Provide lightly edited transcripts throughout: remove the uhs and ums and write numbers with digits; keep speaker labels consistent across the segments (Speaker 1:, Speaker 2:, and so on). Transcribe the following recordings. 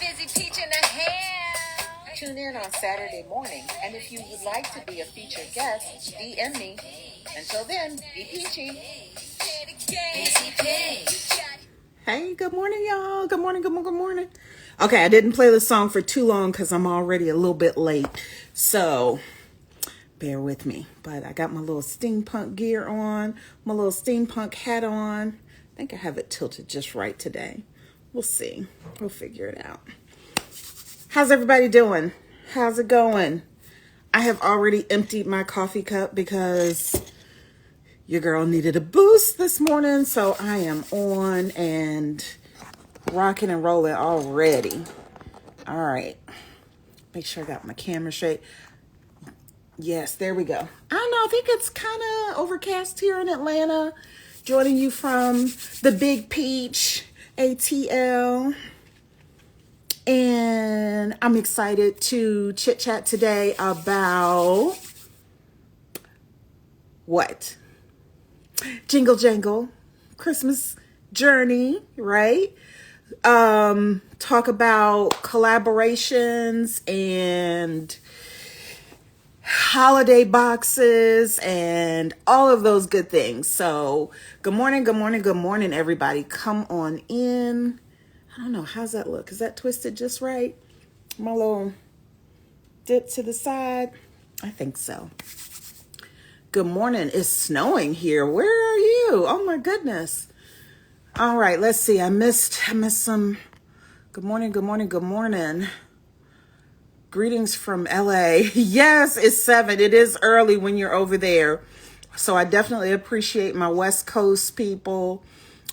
Speaker 1: BzyPeach in the house.
Speaker 2: Tune in on Saturday morning, and if you would like to be a featured guest, DM me. Until then, be peachy. Hey, good morning, y'all. Good morning, good morning, good morning. Okay, I didn't play the song for too long because I'm already a little bit late. So, bear with me. But I got my little steampunk gear on, my little steampunk hat on. I think I have it tilted just right today. We'll see. We'll figure it out. How's everybody doing? How's it going? I have already emptied my coffee cup because your girl needed a boost this morning. So I am on and rocking and rolling already. All right. Make sure I got my camera straight. Yes, there we go. I don't know. I think it's kind of overcast here in Atlanta. Joining you from the Big Peach ATL. And I'm excited to chit chat today about what? Jingle Jangle, Christmas journey, right? Talk about collaborations and holiday boxes and all of those good things. So good morning, good morning, good morning, everybody. Come on in. I don't know, how's that look? Is that twisted just right? My little dip to the side? I think so. Good morning. It's snowing here. Where are you? Oh my goodness. All right, let's see. I missed some. Good morning, good morning, good morning. Greetings from LA. Yes, it's 7. It is early when you're over there. So I definitely appreciate my West Coast people,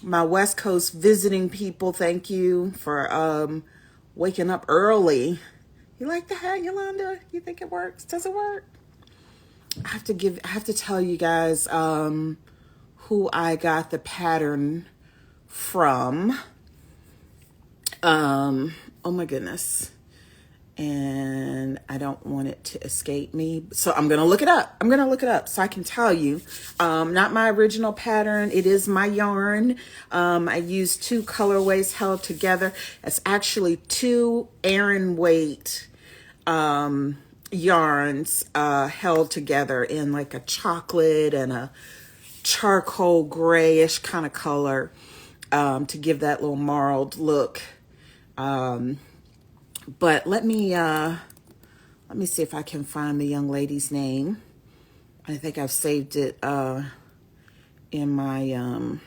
Speaker 2: my West Coast visiting people. Thank you for waking up early. You like the hat, Yolanda? You think it works? Does it work? I have to tell you guys who I got the pattern from. Oh my goodness. And I don't want it to escape me. So I'm going to look it up. I'm going to look it up so I can tell you. Not my original pattern. It is my yarn. I used 2 colorways held together. It's actually 2 Aran weight yarns held together in like a chocolate and a charcoal grayish kind of color to give that little marled look. But let me see if I can find the young lady's name. I think I've saved it in my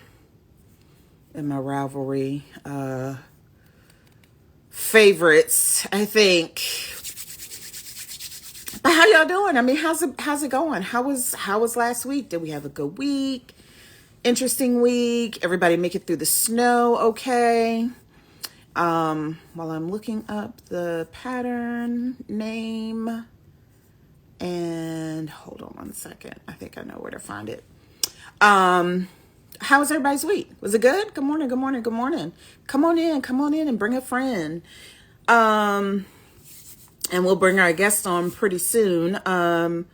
Speaker 2: Ravelry favorites, I think. But how y'all doing? I mean, how's it going? How was last week? Did we have a good week? Interesting week? Everybody make it through the snow okay? While I'm looking up the pattern name, and hold on 1 second. I think I know where to find it. How was everybody's week? Was it good? Good morning, good morning, good morning. Come on in and bring a friend. And we'll bring our guest on pretty soon. And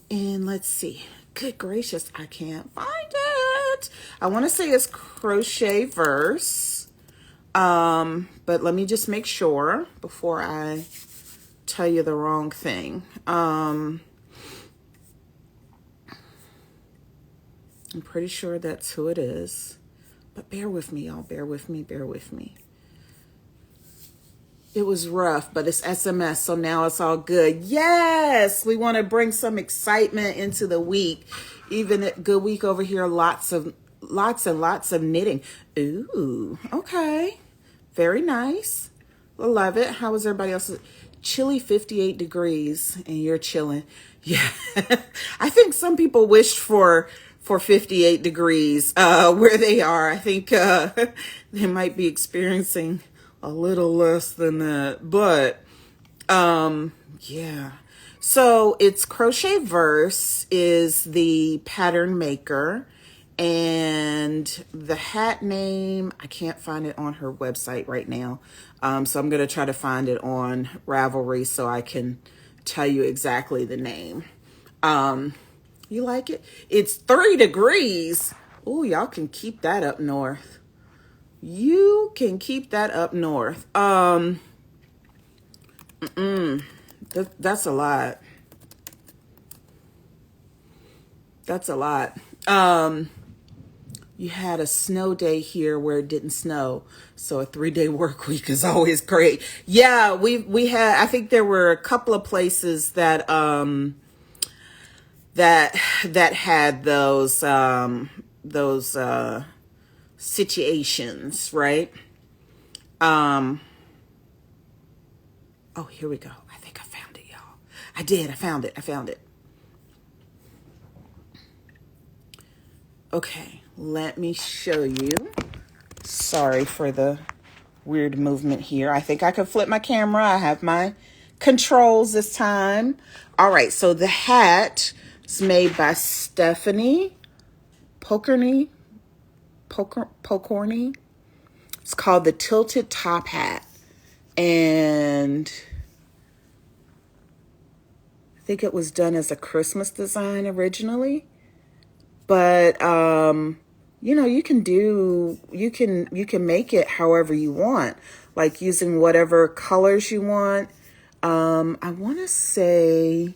Speaker 2: let's see. Good gracious, I can't find it. I want to say it's Crochet Verse. But let me just make sure before I tell you the wrong thing. I'm pretty sure that's who it is, but bear with me, y'all. Bear with me. It was rough, but it's SMS, so now it's all good. Yes, we want to bring some excitement into the week. Even a good week over here, lots and lots of knitting. Ooh, okay. Very nice. Love it. How was everybody else? Chilly 58 degrees and you're chilling. Yeah. I think some people wished for 58 degrees where they are. I think they might be experiencing a little less than that. But yeah. So it's Crochet Verse is the pattern maker. And the hat name, I can't find it on her website right now. So I'm going to try to find it on Ravelry so I can tell you exactly the name. You like it? It's 3 degrees. Oh, y'all can keep that up north. You can keep that up north. That's a lot. That's a lot. You had a snow day here where it didn't snow, so a 3-day work week is always great. Yeah, we had. I think there were a couple of places that that had those situations, right? Um, oh, here we go. I think I found it, y'all. I did. I found it. I found it. Okay, let me show you. Sorry for the weird movement here. I think I could flip my camera. I have my controls this time. All right, so the hat is made by Stephanie Pokorny. Pokorny. It's called the Tilted Top Hat. And I think it was done as a Christmas design originally. But you can make it however you want, like using whatever colors you want. I want to say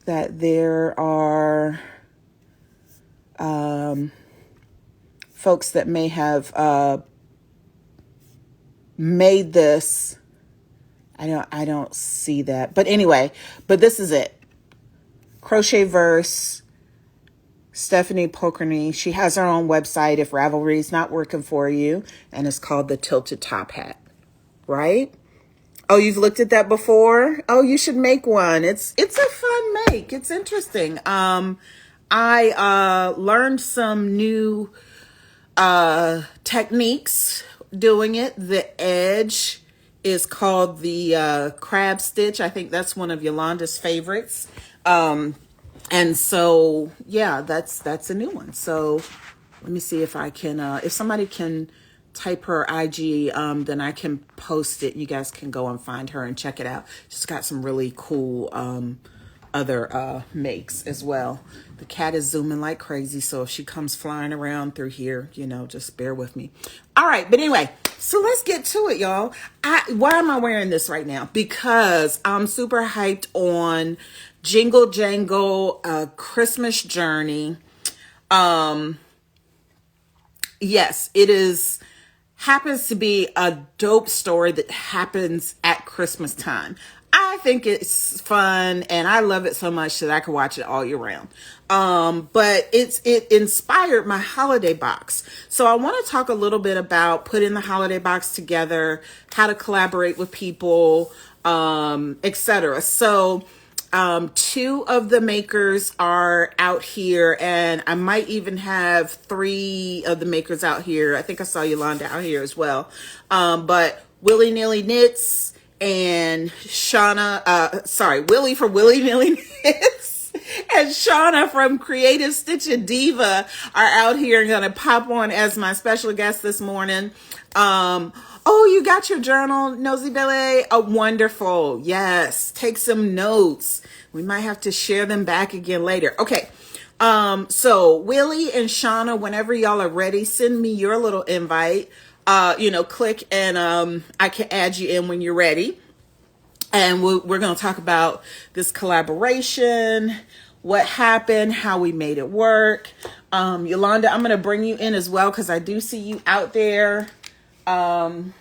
Speaker 2: that there are folks that may have made this. I don't see that, but anyway, but this is it. Crochet Verse. Stephanie Pokorny. She has her own website if Ravelry's not working for you, and it's called the Tilted Top Hat, right? Oh, you've looked at that before? Oh, you should make one. It's a fun make. It's interesting. I learned some new techniques doing it. The edge is called the crab stitch. I think that's one of Yolanda's favorites. And so, yeah, that's a new one. So let me see if I can, if somebody can type her IG, then I can post it. You guys can go and find her and check it out. She's got some really cool other makes as well. The cat is zooming like crazy, so if she comes flying around through here, just bear with me. All right, but anyway, so let's get to it, y'all. Why am I wearing this right now? Because I'm super hyped on Jingle Jangle, Christmas Journey. Yes, it happens to be a dope story that happens at Christmas time. I think it's fun and I love it so much that I could watch it all year round. But it inspired my holiday box. So I want to talk a little bit about putting the holiday box together, how to collaborate with people, etc. So two of the makers are out here, and I might even have 3 of the makers out here. I think I saw Yolanda out here as well. But Willy Nilly Knits and Willie from Willy Nilly Knits and Shauna from Creative Stitch and Diva are out here and gonna pop on as my special guest this morning. Oh, you got your journal, Nosy Billy? Oh, wonderful. Yes. Take some notes. We might have to share them back again later. Okay. So Willie and Shauna, whenever y'all are ready, send me your little invite. Click and I can add you in when you're ready. And we're going to talk about this collaboration, what happened, how we made it work. Yolanda, I'm going to bring you in as well because I do see you out there. And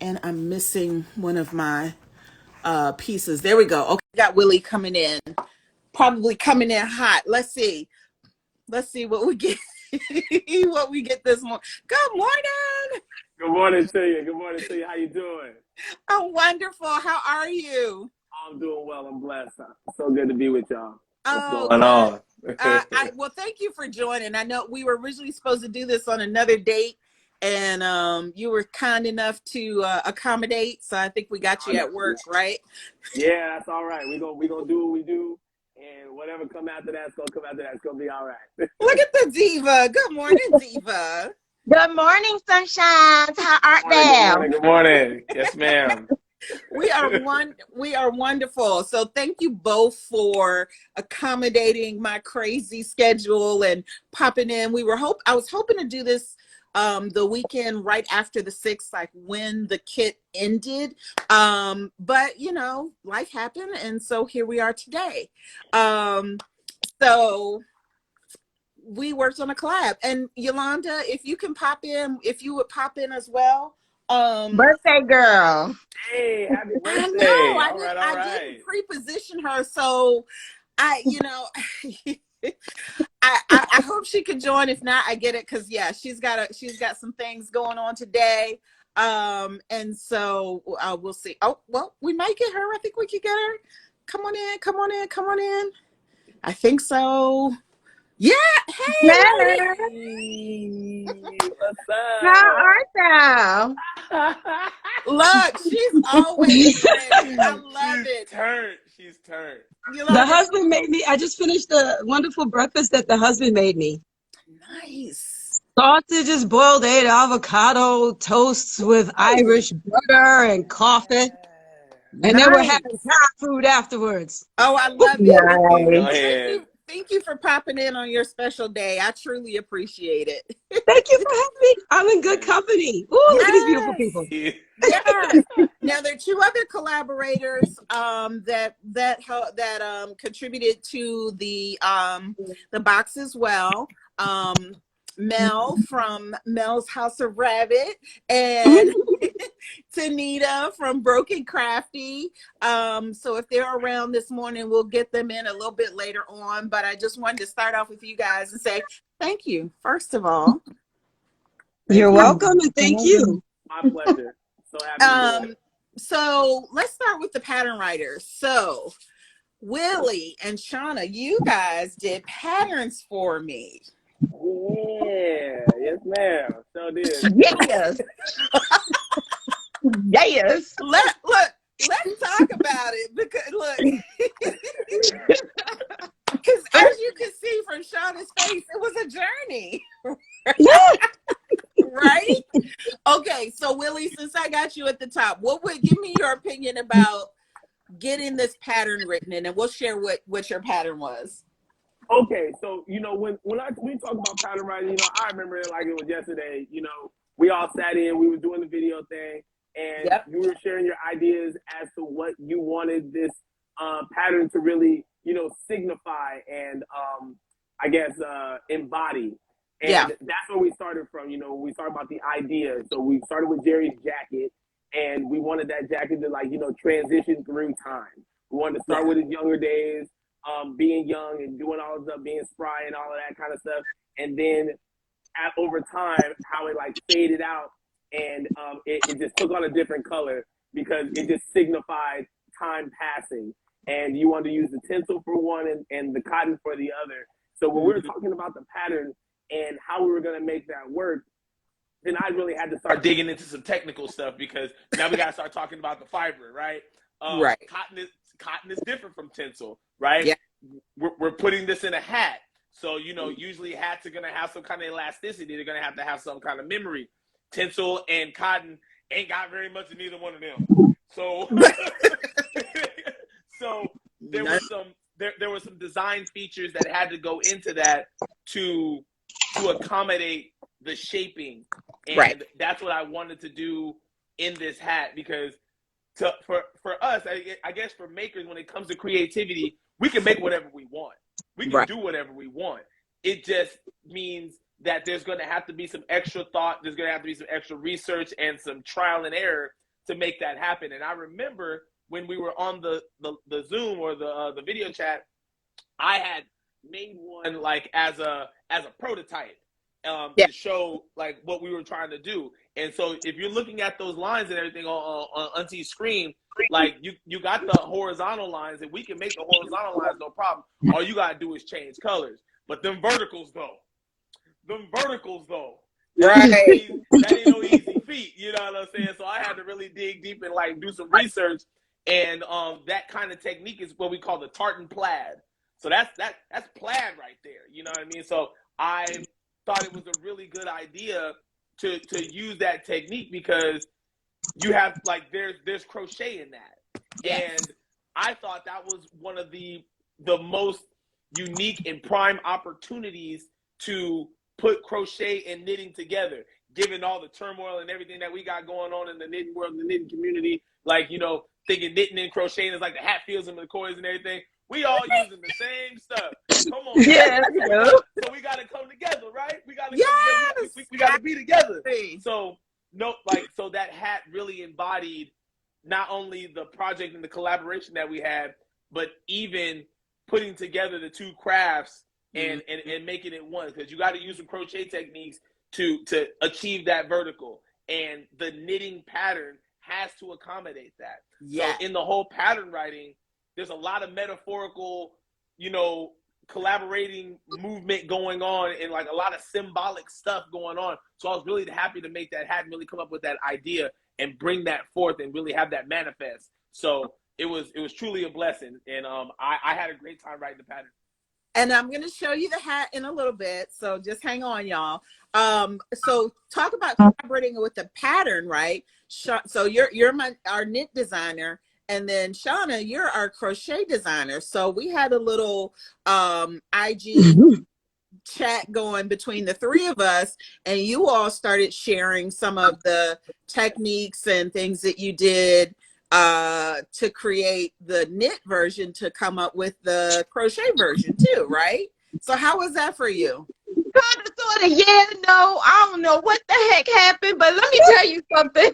Speaker 2: I'm missing one of my pieces. There we go. Okay, got Willie coming in. Probably coming in hot. Let's see what we get. What we get this morning. Good morning.
Speaker 3: Good morning to you. Good morning to you. How you doing?
Speaker 2: I'm wonderful. How are you?
Speaker 3: I'm doing well. I'm blessed. So good to be with y'all.
Speaker 2: Oh,
Speaker 3: What's going on?
Speaker 2: well, thank you for joining. I know we were originally supposed to do this on another date, and you were kind enough to accommodate. So I think we got you at work, right?
Speaker 3: Yeah, that's all right. We're gonna do what we do, and whatever come after that's gonna come after that. It's gonna be all right.
Speaker 2: Look at the diva. Good morning, diva.
Speaker 4: Good morning, sunshines. How art thou?
Speaker 3: Good morning. Yes, ma'am.
Speaker 2: We are wonderful. So thank you both for accommodating my crazy schedule and popping in. I was hoping to do this the weekend right after the 6th, like when the kit ended. But you know, life happened, and so here we are today. So we worked on a collab, and Yolanda, if you can pop in, if you would pop in as well.
Speaker 4: Birthday girl.
Speaker 3: Hey, happy
Speaker 2: I
Speaker 3: birthday!
Speaker 2: know
Speaker 3: All right, all
Speaker 2: I
Speaker 3: right.
Speaker 2: didn't pre-position her, so you know, I hope she could join. If not, I get it, because yeah, she's got some things going on today. And so we'll see. Oh, well, we might get her. I think we could get her. Come on in, come on in, come on in. I think so. Yeah. Hey, lady.
Speaker 4: Hello.
Speaker 3: Hey, what's
Speaker 4: How art thou?
Speaker 3: up?
Speaker 2: Look, she's always ready. I love it.
Speaker 3: She's turned.
Speaker 5: The
Speaker 2: Yolanda.
Speaker 5: husband made me, I just finished the wonderful breakfast that the husband made me.
Speaker 2: Nice.
Speaker 5: Sausages, boiled egg, avocado, toasts with Irish butter and coffee. And then we're
Speaker 2: Nice.
Speaker 5: having Thai food afterwards.
Speaker 2: Oh, I love it.
Speaker 3: Go
Speaker 4: Nice.
Speaker 3: ahead.
Speaker 2: Thank you for popping in on your special day. I truly appreciate it.
Speaker 5: Thank you for having me. I'm in good company. Ooh, look at these beautiful
Speaker 2: Yes.
Speaker 5: people.
Speaker 2: Yes. Now there are two other collaborators that contributed to the box as well. Mel from Mel's House of Rabbit and Tanita from Broken Crafty. So if they're around this morning, we'll get them in a little bit later on. But I just wanted to start off with you guys and say thank you, first of all.
Speaker 5: You're welcome, and thank you.
Speaker 3: My pleasure. So happy to do it.
Speaker 2: So let's start with the pattern writers. So Willie and Shauna, you guys did patterns for me.
Speaker 3: Yeah, yes, ma'am. So did.
Speaker 4: Yes. Yes.
Speaker 2: Let's talk about it, because look, because as you can see from Shauna's face, it was a journey. Right? Okay, so Willie, since I got you at the top, give me your opinion about getting this pattern written in, and we'll share what your pattern was.
Speaker 3: Okay, so you know when we talk about pattern writing, you know, I remember it like it was yesterday. You know, we all sat in, we were doing the video thing, and you were sharing your ideas as to what you wanted this pattern to really, you know, signify and I guess embody. And that's where we started from. You know, we started about the idea. So we started with Jerry's jacket, and we wanted that jacket to, like, you know, transition through time. We wanted to start with his younger days, being young and doing all of stuff, being spry and all of that kind of stuff. And then over time, how it like faded out and it just took on a different color because it just signified time passing. And you wanted to use the tinsel for one and the cotton for the other. So when we were talking about the pattern and how we were going to make that work, then I really had to start digging into some technical stuff because now we got to start talking about the fiber, right?
Speaker 2: Right.
Speaker 3: Cotton is different from tinsel, right?
Speaker 2: Yeah.
Speaker 3: We're putting this in a hat. So, you know, usually hats are going to have some kind of elasticity. They're going to have some kind of memory. Tinsel and cotton ain't got very much of neither one of them. So, so there were some design features that had to go into that to accommodate the shaping. And that's what I wanted to do in this hat because for us, I guess for makers, when it comes to creativity, we can make whatever we want. We can do whatever we want. It just means that there's going to have to be some extra thought. There's going to have to be some extra research and some trial and error to make that happen. And I remember when we were on the Zoom or the video chat, I had made one like as a prototype to show like what we were trying to do. And so if you're looking at those lines and everything on Auntie's screen, like you got the horizontal lines and we can make the horizontal lines no problem. All you got to do is change colors. But them verticals though,
Speaker 2: Right.
Speaker 3: that ain't no easy feat. You know what I'm saying? So I had to really dig deep and like do some research. And that kind of technique is what we call the tartan plaid. So that's plaid right there. You know what I mean? So I thought it was a really good idea to use that technique because you have like there's crochet in that. And I thought that was one of the most unique and prime opportunities to put crochet and knitting together. given all the turmoil and everything that we got going on in the knitting world, the knitting community, like, you know, thinking knitting and crocheting is like the Hatfields and McCoys and everything. We all using the same stuff. Come on,
Speaker 5: Yeah.
Speaker 3: so we got to come together, right? We got to come together. We got to be together. So so that hat really embodied not only the project and the collaboration that we had, but even putting together the two crafts and making it one, because you got to use some crochet techniques to achieve that vertical, and the knitting pattern has to accommodate that. Yeah. So in the whole pattern writing, there's a lot of metaphorical, you know, collaborating movement going on, and like a lot of symbolic stuff going on. So I was really happy to make that hat and really come up with that idea and bring that forth and really have that manifest. So it was truly a blessing, and I had a great time writing the pattern.
Speaker 2: And I'm going to show you the hat in a little bit, so just hang on, y'all. So talk about collaborating with the pattern, right? So you're our knit designer, and then Shauna, you're our crochet designer. So we had a little IG chat going between the three of us, and you all started sharing some of the techniques and things that you did to create the knit version to come up with the crochet version too, right? So how was that for you?
Speaker 4: Kind of, sort of, yeah, no, I don't know what the heck happened, but let me tell you something.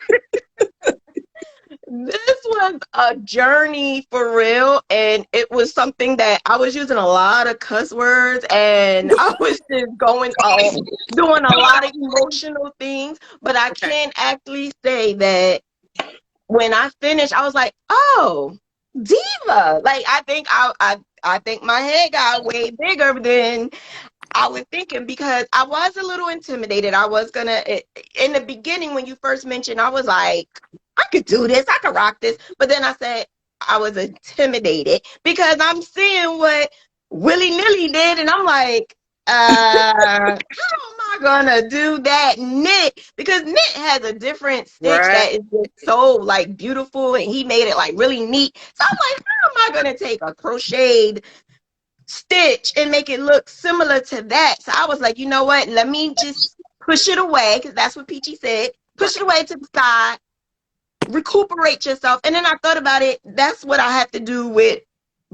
Speaker 4: This was a journey for real, and it was something that I was using a lot of cuss words, and I was just going on, doing a lot of emotional things, but I can actually say that when I finished, I was like, oh, diva. Like, I think my head got way bigger than I was thinking, because I was a little intimidated. I was gonna, in the beginning, when you first mentioned, I was like, I could do this, I could rock this. But then I said I was intimidated because I'm seeing what Willy Nilly did, and I'm like, how am I gonna do that knit? Because knit has a different stitch that is just so like beautiful, and he made it like really neat. So I'm like, how am I gonna take a crocheted stitch and make it look similar to that? So I was like, you know what? Let me just push it away, because that's what Peachy said. Push it away to the side, recuperate yourself. And then I thought about it. That's what I have to do with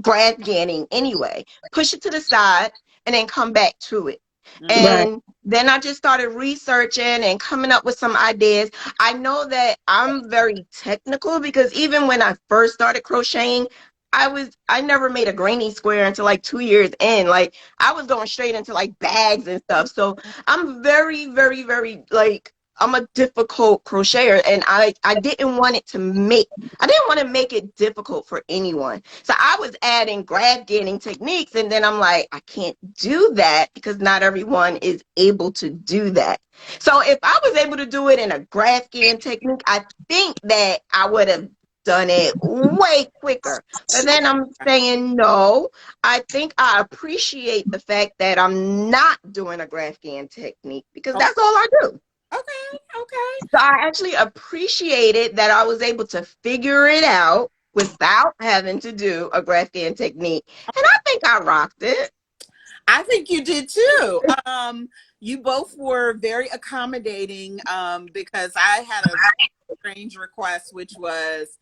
Speaker 4: graph ganning anyway. Push it to the side and then come back to it. And then I just started researching and coming up with some ideas. I know that I'm very technical, because even when I first started crocheting, I never made a granny square until like 2 years in. Like, I was going straight into like bags and stuff. So I'm very, very, very, like, I'm a difficult crocheter, and I didn't want to make it difficult for anyone. So I was adding graph ganning techniques, and then I'm like, I can't do that because not everyone is able to do that. So if I was able to do it in a graph gann technique, I think that I would have done it way quicker. But then I'm saying, no, I think I appreciate the fact that I'm not doing a graph gann technique, because that's all I do.
Speaker 2: Okay.
Speaker 4: So I actually appreciated that I was able to figure it out without having to do a graph gann technique. And I think I rocked it.
Speaker 2: I think you did too. You both were very accommodating, because I had a strange request, which was,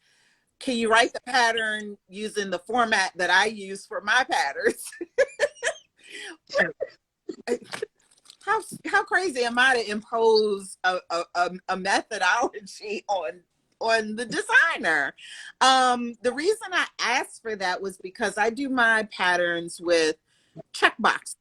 Speaker 2: can you write the pattern using the format that I use for my patterns? How crazy am I to impose a methodology on the designer? The reason I asked for that was because I do my patterns with checkbox,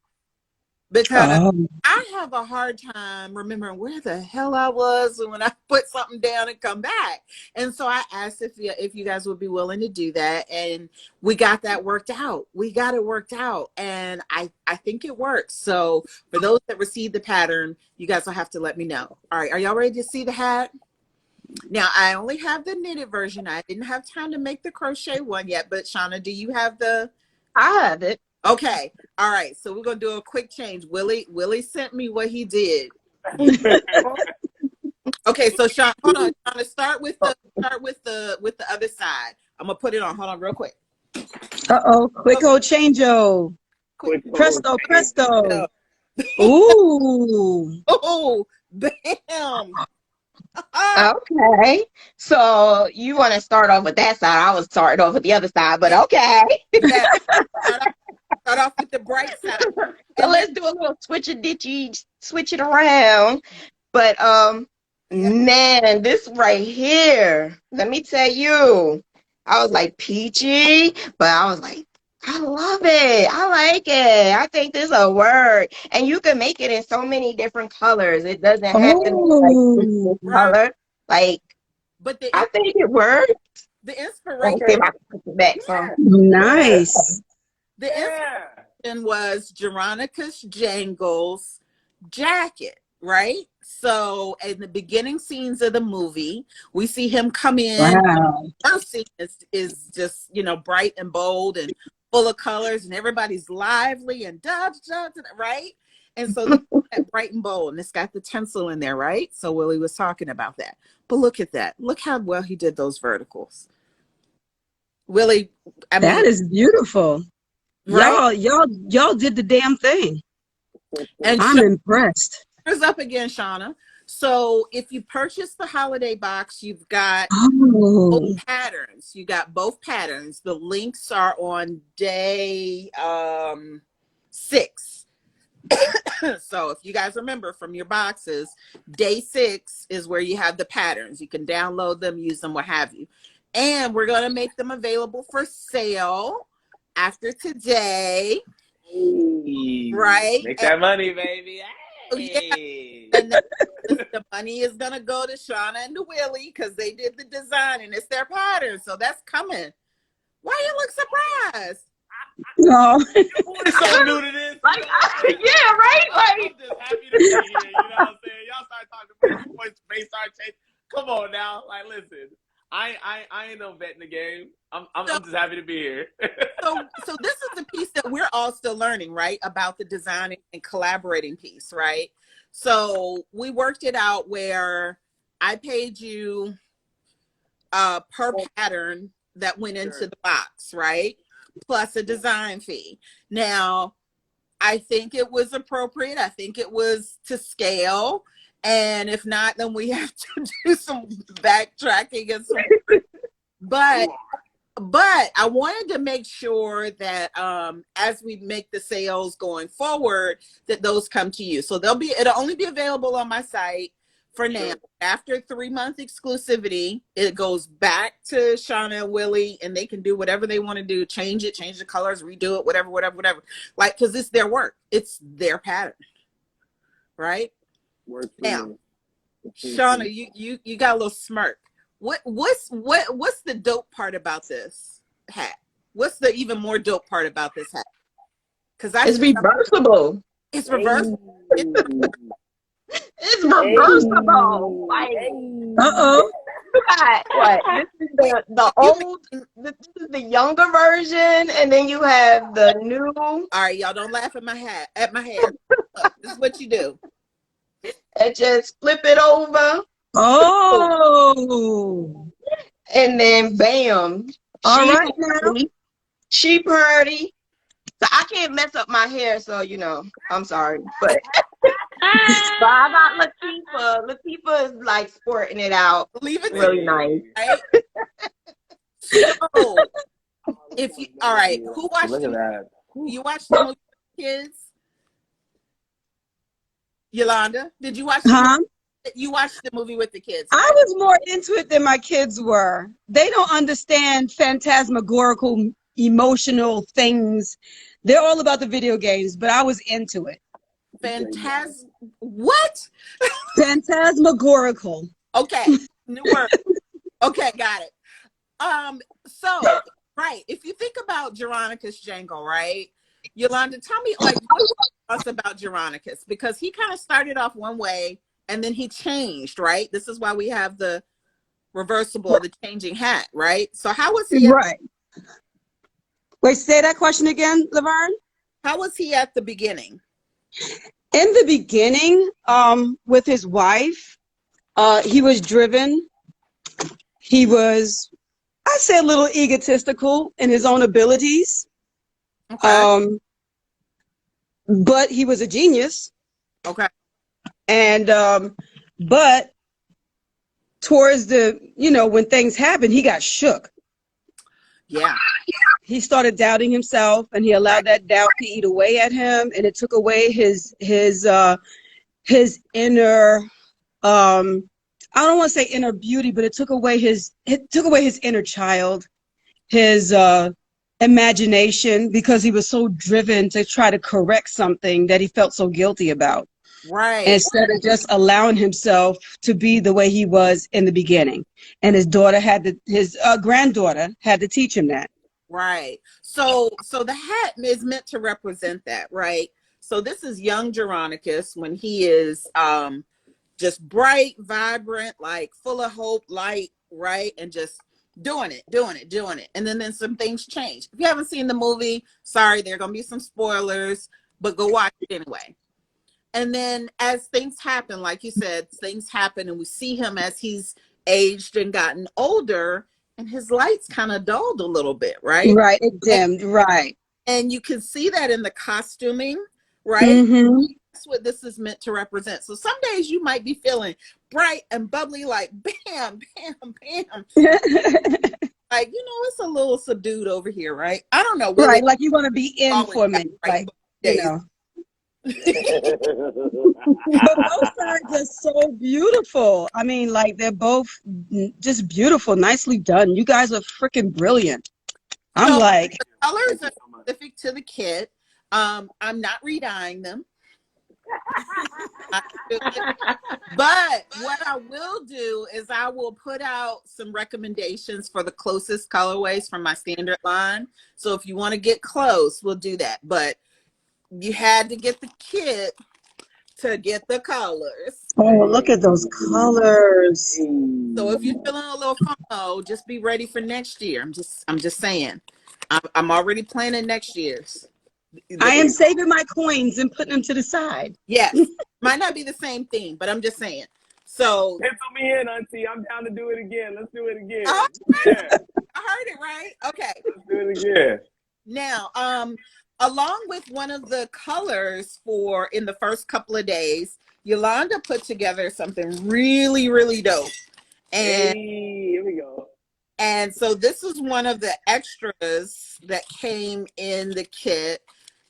Speaker 2: because I have a hard time remembering where the hell I was when I put something down and come back. And so I asked if you guys would be willing to do that, and we got that worked out. We got it worked out, and I think it works. So for those that receive the pattern, you guys will have to let me know. All right, are y'all ready to see the hat? Now, I only have the knitted version. I didn't have time to make the crochet one yet, but Shauna, do you have the?
Speaker 4: I have it.
Speaker 2: Okay. All right. So we're gonna do a quick change. Willie sent me what he did. Okay. So Sean, hold on. Shauna, start with the other side. I'm gonna put it on. Hold on, real quick.
Speaker 5: Quick-o change-o. Presto. Ooh.
Speaker 2: Oh, Bam.
Speaker 4: Okay. So you want to start off with that side. I was starting off with the other side, but okay.
Speaker 2: Yeah. Start off with the bright side.
Speaker 4: So let's do a little switch it around. But man, this right here, let me tell you, I was like peachy, but I was like, I love it. I like it. I think this is a word. And you can make it in so many different colors. It doesn't have to be like
Speaker 5: Oh,
Speaker 4: this color. Like,
Speaker 2: But
Speaker 4: I think it works.
Speaker 2: the
Speaker 4: Let me see if
Speaker 2: inspiration,
Speaker 4: I can put it back some.
Speaker 5: nice.
Speaker 2: the
Speaker 3: Yeah.
Speaker 2: inspiration was Veronica's Jangles jacket, right? So in the beginning scenes of the movie, we see him come in.
Speaker 5: Wow.
Speaker 2: First scene is just, you know, bright and bold and full of colors, and everybody's lively and right? And so look at that bright and bold, and it's got the tinsel in there, right? So Willie was talking about that. But look at that. Look how well he did those verticals. Willie, I mean,
Speaker 5: That is beautiful.
Speaker 2: right?
Speaker 5: Y'all did the damn thing.
Speaker 2: And
Speaker 5: I'm impressed.
Speaker 2: Shauna's up again, Shauna. So if you purchase the holiday box, you've got
Speaker 5: Oh,
Speaker 2: both patterns. You got both patterns. The links are on day 6. So if you guys remember from your boxes, day 6 is where you have the patterns. You can download them, use them, what have you. And we're going to make them available for sale after today.
Speaker 3: Hey.
Speaker 2: Right?
Speaker 3: Make that money, baby. Hey.
Speaker 2: And the money is going to go to Shauna and to Willie because they did the design and it's their pattern. So that's coming. Why you look surprised?
Speaker 5: no.
Speaker 3: You're so new to this.
Speaker 4: Like, yeah, right? Like,
Speaker 3: I'm just happy to be here. You know what I'm saying? Y'all start talking about your voice, face start changing. Come on now. Like, listen. I ain't no vet in the game. I'm just happy to be here.
Speaker 2: So this is the piece that we're all still learning, right? About the designing and collaborating piece, right? So we worked it out where I paid you per pattern that went into the box, right? Plus a design fee. Now, I think it was appropriate. I think it was to scale. And if not, then we have to do some backtracking and some. But I wanted to make sure that as we make the sales going forward, that those come to you. So it'll only be available on my site for now. After 3-month exclusivity, it goes back to Shauna and Willie, and they can do whatever they want to do, change the colors, redo it, whatever. Like, because it's their work. It's their pattern. Right? Now, Shauna, you got a little smirk. What's the dope part about this hat? What's the even more dope part about this hat? Because
Speaker 4: it's reversible.
Speaker 2: It's reversible.
Speaker 4: It's reversible. Like,
Speaker 5: Uh-oh.
Speaker 4: you got what? This is the old. This is the younger version, and then you have the new.
Speaker 2: All right, y'all don't laugh at my hair. This is what you do.
Speaker 4: And just flip it over.
Speaker 5: Oh.
Speaker 4: And then bam.
Speaker 5: All right now.
Speaker 4: She pretty. So I can't mess up my hair, so you know, I'm sorry. But I got Latifah. Latifah is like sporting it out.
Speaker 2: Leave it
Speaker 4: really nice.
Speaker 2: Right? So if you all right, who watched
Speaker 3: Look at that.
Speaker 2: You watched the movie with the kids? Yolanda, did you watch you watched the movie with the kids? Right?
Speaker 5: I was more into it than my kids were. They don't understand phantasmagorical emotional things. They're all about the video games, but I was into it.
Speaker 2: What?
Speaker 5: Phantasmagorical.
Speaker 2: Okay, new word. Okay, got it. So right, if you think about Veronica's Jangle, right? Yolanda, tell me like us about Veronicus, because he kind of started off one way and then he changed, right? This is why we have the reversible, the changing hat, right? So how was he?
Speaker 5: Right. Wait, say that question again, Laverne.
Speaker 2: How was he at the beginning?
Speaker 5: In the beginning, with his wife, he was driven. He was, I'd say, a little egotistical in his own abilities.
Speaker 2: Okay.
Speaker 5: But he was a genius.
Speaker 2: Okay.
Speaker 5: And but towards the, when things happened, he got shook.
Speaker 2: Yeah.
Speaker 5: He started doubting himself, and he allowed that doubt to eat away at him, and it took away his inner, I don't want to say inner beauty, but it took away his inner child, his imagination, because he was so driven to try to correct something that he felt so guilty about.
Speaker 2: Right.
Speaker 5: Instead of just allowing himself to be the way he was in the beginning. And his granddaughter had to teach him that.
Speaker 2: Right. So the hat is meant to represent that, right? So this is young Geronicus when he is just bright, vibrant, like full of hope, light, right? And just doing it. And then some things change. If you haven't seen the movie, sorry, there are going to be some spoilers, but go watch it anyway. And then as things happen, like you said, things happen and we see him as he's aged and gotten older, and his lights kind of dulled a little bit, right?
Speaker 5: Right, it dimmed, right.
Speaker 2: And you can see that in the costuming, right?
Speaker 5: Mm-hmm.
Speaker 2: That's what this is meant to represent. So some days you might be feeling bright and bubbly, like bam, bam, bam. Like, it's a little subdued over here, right? I don't know.
Speaker 5: Right, like you want to be in for a minute,
Speaker 2: right?
Speaker 5: But both sides are so beautiful. I mean, like, they're both just beautiful, nicely done. You guys are freaking brilliant. I'm like,
Speaker 2: the colors are specific to the kit. I'm not redying them. But what I will do is I will put out some recommendations for the closest colorways from my standard line. So if you want to get close, we'll do that. But you had to get the kit to get the colors.
Speaker 5: Oh, look at those colors.
Speaker 2: So if you're feeling a little FOMO, just be ready for next year. I'm just saying. I'm already planning next year's.
Speaker 5: I am saving my coins and putting them to the side.
Speaker 2: Yes. Might not be the same thing, but I'm just saying. So
Speaker 3: pencil me in, Auntie. I'm down to do it again. Let's do it again.
Speaker 2: Yeah. I heard it right. Okay.
Speaker 3: Let's do it again.
Speaker 2: Now, along with one of the colors for in the first couple of days, Yolanda put together something really, really dope. And
Speaker 3: here we go.
Speaker 2: And so this is one of the extras that came in the kit.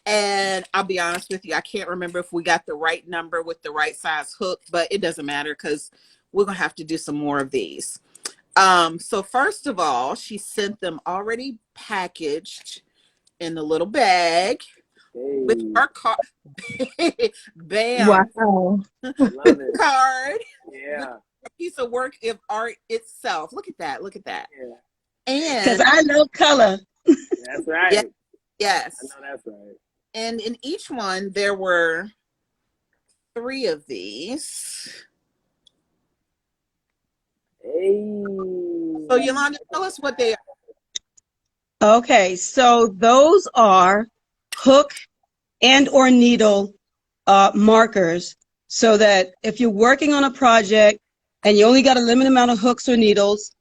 Speaker 2: And I'll be honest with you, I can't remember if we got the right number with the right size hook, but it doesn't matter because we're going to have to do some more of these. So first of all, she sent them already packaged in a little bag with her card. Bam.
Speaker 5: Wow.
Speaker 3: Love it.
Speaker 2: Card.
Speaker 3: Yeah.
Speaker 2: A piece of work of art itself. Look at that. Look at that.
Speaker 3: Yeah.
Speaker 2: And
Speaker 5: because I love color.
Speaker 3: That's right.
Speaker 2: Yeah, yes.
Speaker 3: I know that's right.
Speaker 2: And in each one, there were 3 of these.
Speaker 3: Hey.
Speaker 2: So Yolanda, tell us what they are.
Speaker 5: Okay, so those are hook and or needle markers, so that if you're working on a project and you only got a limited amount of hooks or needles,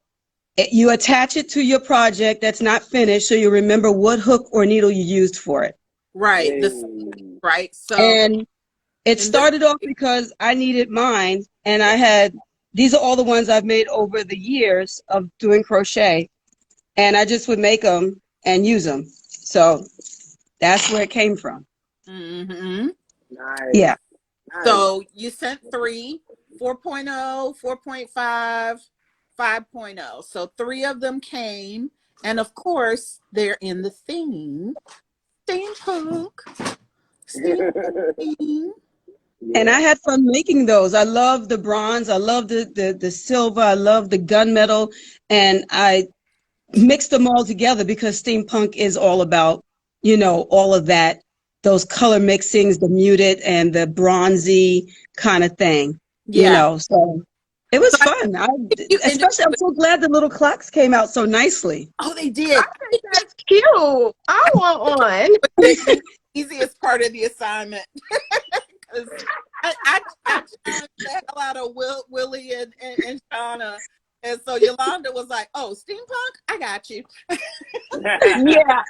Speaker 5: you attach it to your project that's not finished so you remember what hook or needle you used for it.
Speaker 2: Right.
Speaker 3: Hey.
Speaker 2: Right. So
Speaker 5: and it started off because I needed mine, and these are all the ones I've made over the years of doing crochet, and I just would make them and use them. So that's where it came from.
Speaker 2: Mm-hmm.
Speaker 3: Nice.
Speaker 5: Yeah.
Speaker 3: Nice.
Speaker 2: So you sent 3, 4.0, 4.5, 5.0. So 3 of them came, and of course they're in the theme. Steampunk.
Speaker 5: And I had fun making those. I love the bronze. I love the silver. I love the gunmetal. And I mixed them all together because steampunk is all about, all of that, those color mixings, the muted and the bronzy kind of thing.
Speaker 2: Yeah.
Speaker 5: So it was fun. Especially, I'm so glad the little clocks came out so nicely.
Speaker 2: Oh, they did.
Speaker 4: I think that's cute. I want one.
Speaker 2: The easiest part of the assignment. I challenged the hell out of Willie and Shauna. And so Yolanda was like, oh, steampunk? I got you.
Speaker 4: Yeah,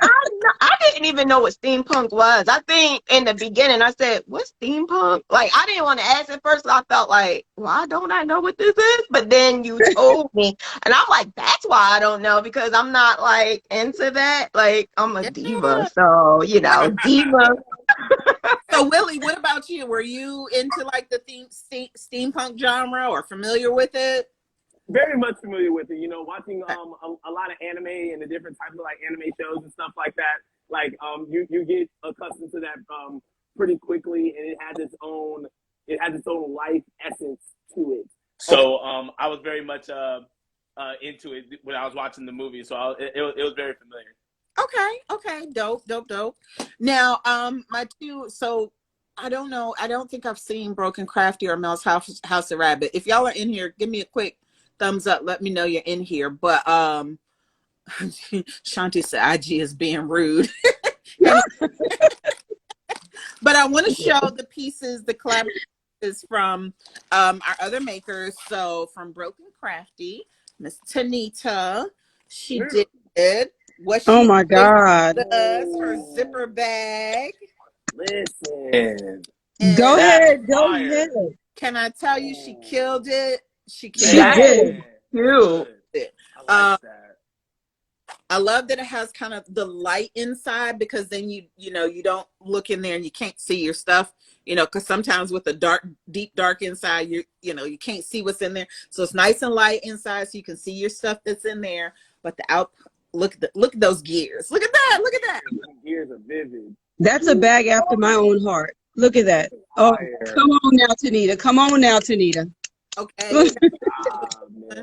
Speaker 4: I didn't even know what steampunk was. I think in the beginning I said, "What's steampunk?" Like I didn't want to ask at first. I felt like, "Why don't I know what this is?" But then you told me, and I'm like, "That's why I don't know because I'm not like into that. Like I'm a diva,
Speaker 2: Yeah.
Speaker 4: so diva."
Speaker 2: So Willie, what about you? Were you into like the steampunk genre or familiar with it?
Speaker 3: Very much familiar with it. You know, watching a lot of anime and the different types of like anime shows and stuff like that. Like you get accustomed to that pretty quickly, and it has its own life essence to it. So I was very much into it when I was watching the movie. So it was very familiar.
Speaker 2: Okay. Dope. Now, my two, so I don't know. I don't think I've seen Broken Crafty or Mel's House of Rabbit. If y'all are in here, give me a quick thumbs up. Let me know you're in here. But Shanti said IG is being rude. But I want to show the pieces, the collaborations from our other makers. So from Broken Crafty, Miss Tanita, she did what she
Speaker 5: Oh my God.
Speaker 2: does, her zipper bag.
Speaker 3: Listen.
Speaker 5: Go ahead.
Speaker 2: Can I tell you, she killed it. She
Speaker 5: She
Speaker 2: killed
Speaker 5: did.
Speaker 2: it.
Speaker 3: I like that.
Speaker 2: I love that it has kind of the light inside because then you don't look in there and you can't see your stuff, because sometimes with the deep dark inside, you can't see what's in there. So it's nice and light inside so you can see your stuff that's in there. But look at those gears. Look at that.
Speaker 3: The gears are vivid.
Speaker 5: That's a bag after my own heart. Look at that. Oh, come on now, Tanita.
Speaker 2: Okay.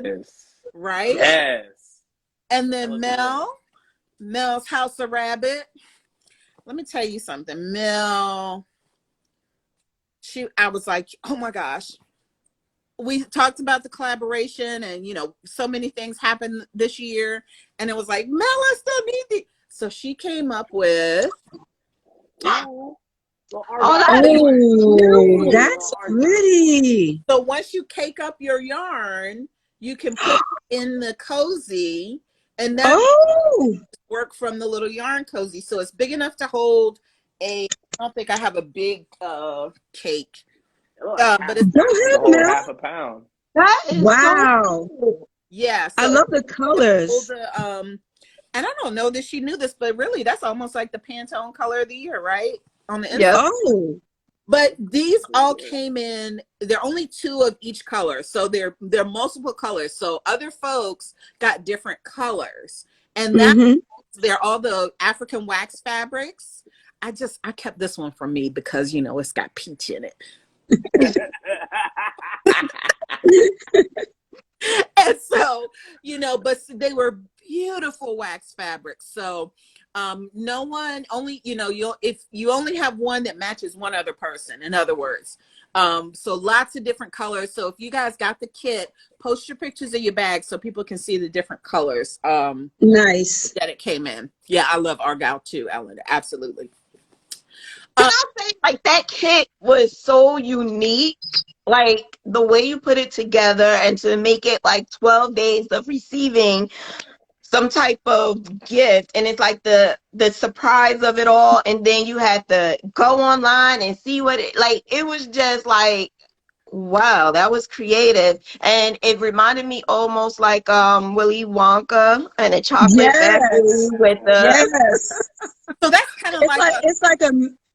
Speaker 3: Yes.
Speaker 2: Right?
Speaker 3: Yes.
Speaker 2: And then Mel's House of Rabbit. Let me tell you something. Mel, I was like, oh my gosh. We talked about the collaboration and, so many things happened this year. And it was like, Mel, I still need the. So she came up with.
Speaker 5: Oh,
Speaker 2: that's
Speaker 5: that's pretty.
Speaker 2: So once you cake up your yarn, you can put it in the cozy. And that work from the little yarn cozy. So it's big enough to hold I don't think I have a big cake. But it's
Speaker 3: half a pound.
Speaker 4: That is
Speaker 5: wow.
Speaker 4: So cool.
Speaker 2: Yeah. So
Speaker 5: I love the colors.
Speaker 2: And I don't know that she knew this, but really that's almost like the Pantone color of the year, right? On the inside.
Speaker 4: Yep.
Speaker 5: Oh.
Speaker 2: But these all came in, they're only 2 of each color. So they're multiple colors. So other folks got different colors. And they're all the African wax fabrics. I kept this one for me because, it's got peach in it. And so, but they were beautiful wax fabrics. So no one only, if you only have one that matches one other person, in other words. So lots of different colors. So if you guys got the kit, post your pictures of your bag so people can see the different colors.
Speaker 5: Nice.
Speaker 2: That it came in. Yeah, I love Argyle too, Ellen. Absolutely.
Speaker 4: Can I say, like, that kit was so unique, like the way you put it together and to make it like 12 days of receiving some type of gift, and it's like the surprise of it all, and then you had to go online and see what it was just like, wow, that was creative. And it reminded me almost like Willy Wonka and the chocolate factory with the
Speaker 2: So that's kind of
Speaker 5: it's like a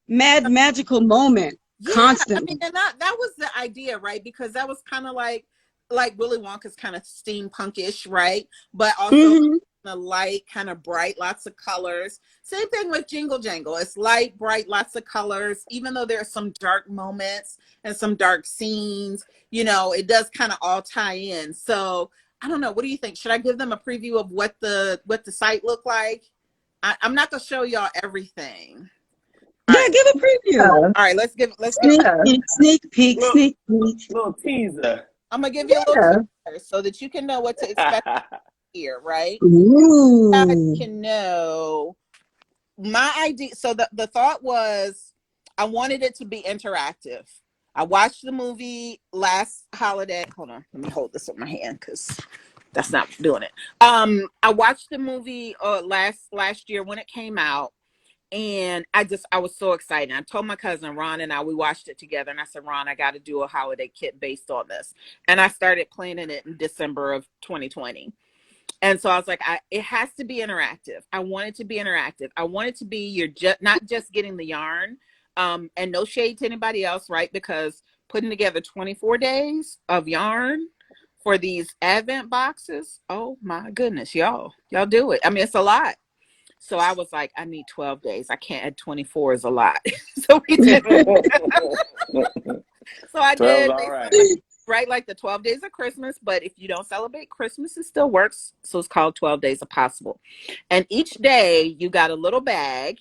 Speaker 5: mad magical moment. Constantly.
Speaker 2: I mean, and that was the idea, right? Because that was kind of like Willy Wonka's kind of steampunkish, right? But also light, kind of bright, lots of colors. Same thing with Jingle Jangle. It's light, bright, lots of colors. Even though there are some dark moments and some dark scenes, it does kind of all tie in. So I don't know. What do you think? Should I give them a preview of what the site looked like? I'm not gonna show y'all everything.
Speaker 5: Yeah, give a preview.
Speaker 2: All right, let's
Speaker 5: sneak peek.
Speaker 3: Little teaser.
Speaker 2: I'm gonna give you a little teaser so that you can know what to expect here, right?
Speaker 5: Ooh.
Speaker 2: You can know my idea. So the thought was I wanted it to be interactive. I watched the movie last holiday. Hold on, let me hold this with my hand because That's not doing it. I watched the movie last year when it came out, and I was so excited. I told my cousin Ron and we watched it together, and I said, Ron, I got to do a holiday kit based on this. And I started planning it in December of 2020. And so I was like, it has to be interactive. I want it to be interactive. I want it to be not just getting the yarn, and no shade to anybody else, right? Because putting together 24 days of yarn for these Advent boxes, oh my goodness, y'all do it. I mean, it's a lot. So I was like, I need 12 days. I can't add 24 is a lot. So we did. So I did.
Speaker 3: All right.
Speaker 2: Right, like the 12 days of Christmas, but if you don't celebrate Christmas, it still works. So it's called 12 Days of Possible. And each day you got a little bag,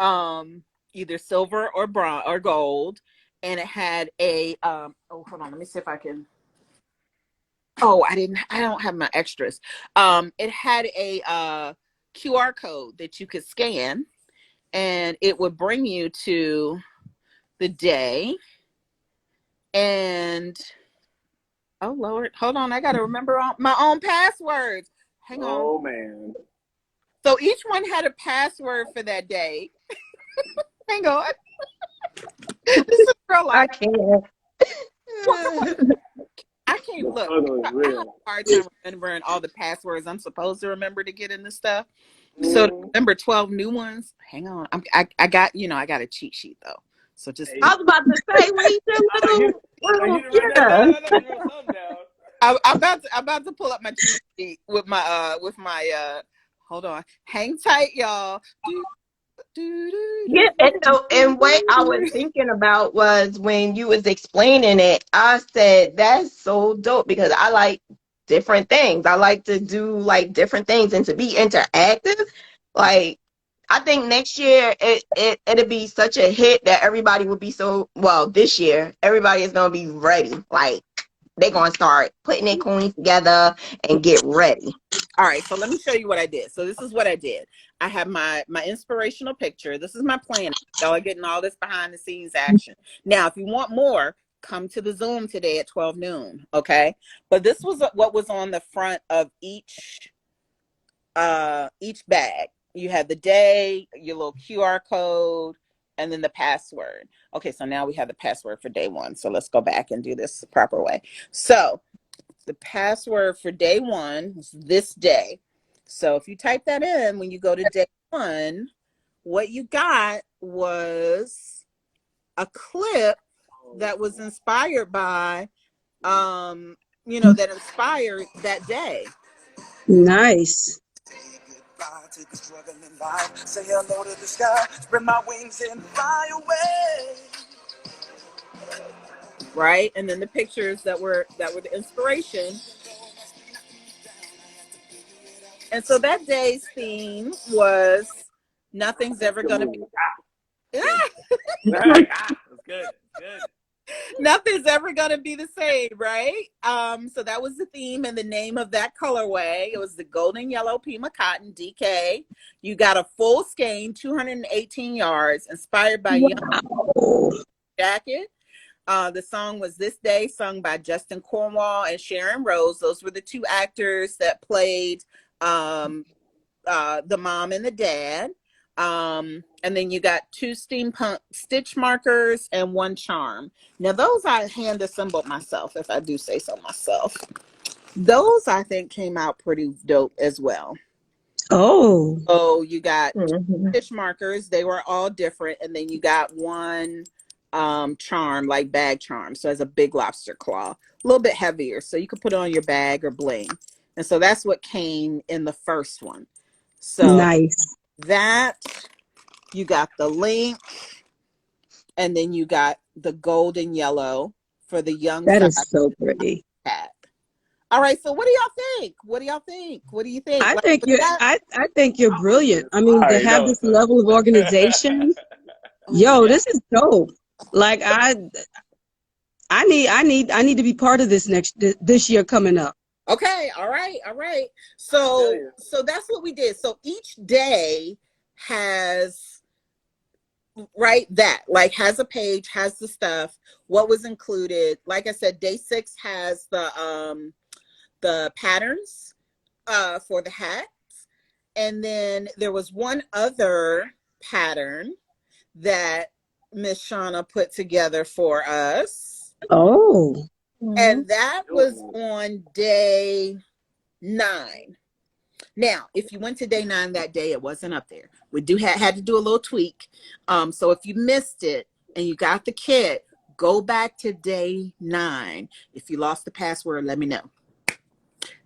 Speaker 2: either silver or bronze or gold, and it had a oh, hold on, let me see if I can. Oh, I don't have my extras. It had a QR code that you could scan, and it would bring you to the day. And oh Lord, hold on, I gotta remember my own passwords. Hang on.
Speaker 3: Oh man.
Speaker 2: So each one had a password for that day. Hang on. This is real life.
Speaker 4: I can't.
Speaker 2: I can't look. I have a hard time remembering all the passwords I'm supposed to remember to get in this stuff. So to remember 12 new ones. Hang on. I got I got a cheat sheet though. So just
Speaker 4: I was about to say,
Speaker 2: I'm about to pull up my cheat sheet with my hold on. Hang tight, y'all.
Speaker 4: Yeah, and what I was thinking about was when you was explaining it, I said that's so dope because I like different things. I like to do like different things and to be interactive. Like I think next year it'll be such a hit that everybody will be this year everybody is gonna be ready. Like they're gonna start putting their coins together and get ready.
Speaker 2: All right, so let me show you what I did. So this is what I did. I have my inspirational picture. This is my plan. Y'all are getting all this behind the scenes action. Now, if you want more, come to the Zoom today at 12 noon, okay? But this was what was on the front of each bag. You had the day, your little QR code, and then the password. Okay, so now we have the password for day one. So let's go back and do this the proper way. So the password for day one is this day. So if you type that in, when you go to day one, what you got was a clip that was inspired by, that inspired that day.
Speaker 5: Nice.
Speaker 6: Take a struggling life, say hello to the sky, spread my wings and fly away.
Speaker 2: Right, and then the pictures that were the inspiration. And so that day's theme was nothing's ever gonna be.
Speaker 3: That's good.
Speaker 2: Nothing's ever gonna be the same, right? So that was the theme and the name of that colorway. It was the golden yellow Pima cotton DK. You got a full skein, 218 yards, inspired by Young Jacket. The song was This Day, sung by Justin Cornwall and Sharon Rose. Those were the two actors that played the mom and the dad. And then you got 2 steampunk stitch markers and 1 charm. Now those I hand assembled myself, if I do say so myself. Those I think came out pretty dope as well.
Speaker 5: Oh.
Speaker 2: So you got 2 stitch markers, they were all different, and then you got 1 charm, like bag charm. So it's a big lobster claw, a little bit heavier, so you could put it on your bag or bling. And so that's what came in the first one. So
Speaker 5: nice.
Speaker 2: That you got the link, and then you got the golden yellow for the young.
Speaker 5: That is so pretty.
Speaker 2: Cat. All right, so what do y'all think? What do you think?
Speaker 5: I think you're brilliant. I mean, to have this level of organization, this is dope. Like I need to be part of this year coming up.
Speaker 2: Okay, all right. So that's what we did. So each day has has a page, has the stuff, what was included. Like I said, day 6 has the the patterns for the hats. And then there was one other pattern that Miss Shauna put together for us.
Speaker 5: Oh.
Speaker 2: And that was on day 9. Now, if you went to day 9 that day, it wasn't up there. We had to do a little tweak. So if you missed it and you got the kit, go back to day 9. If you lost the password, let me know.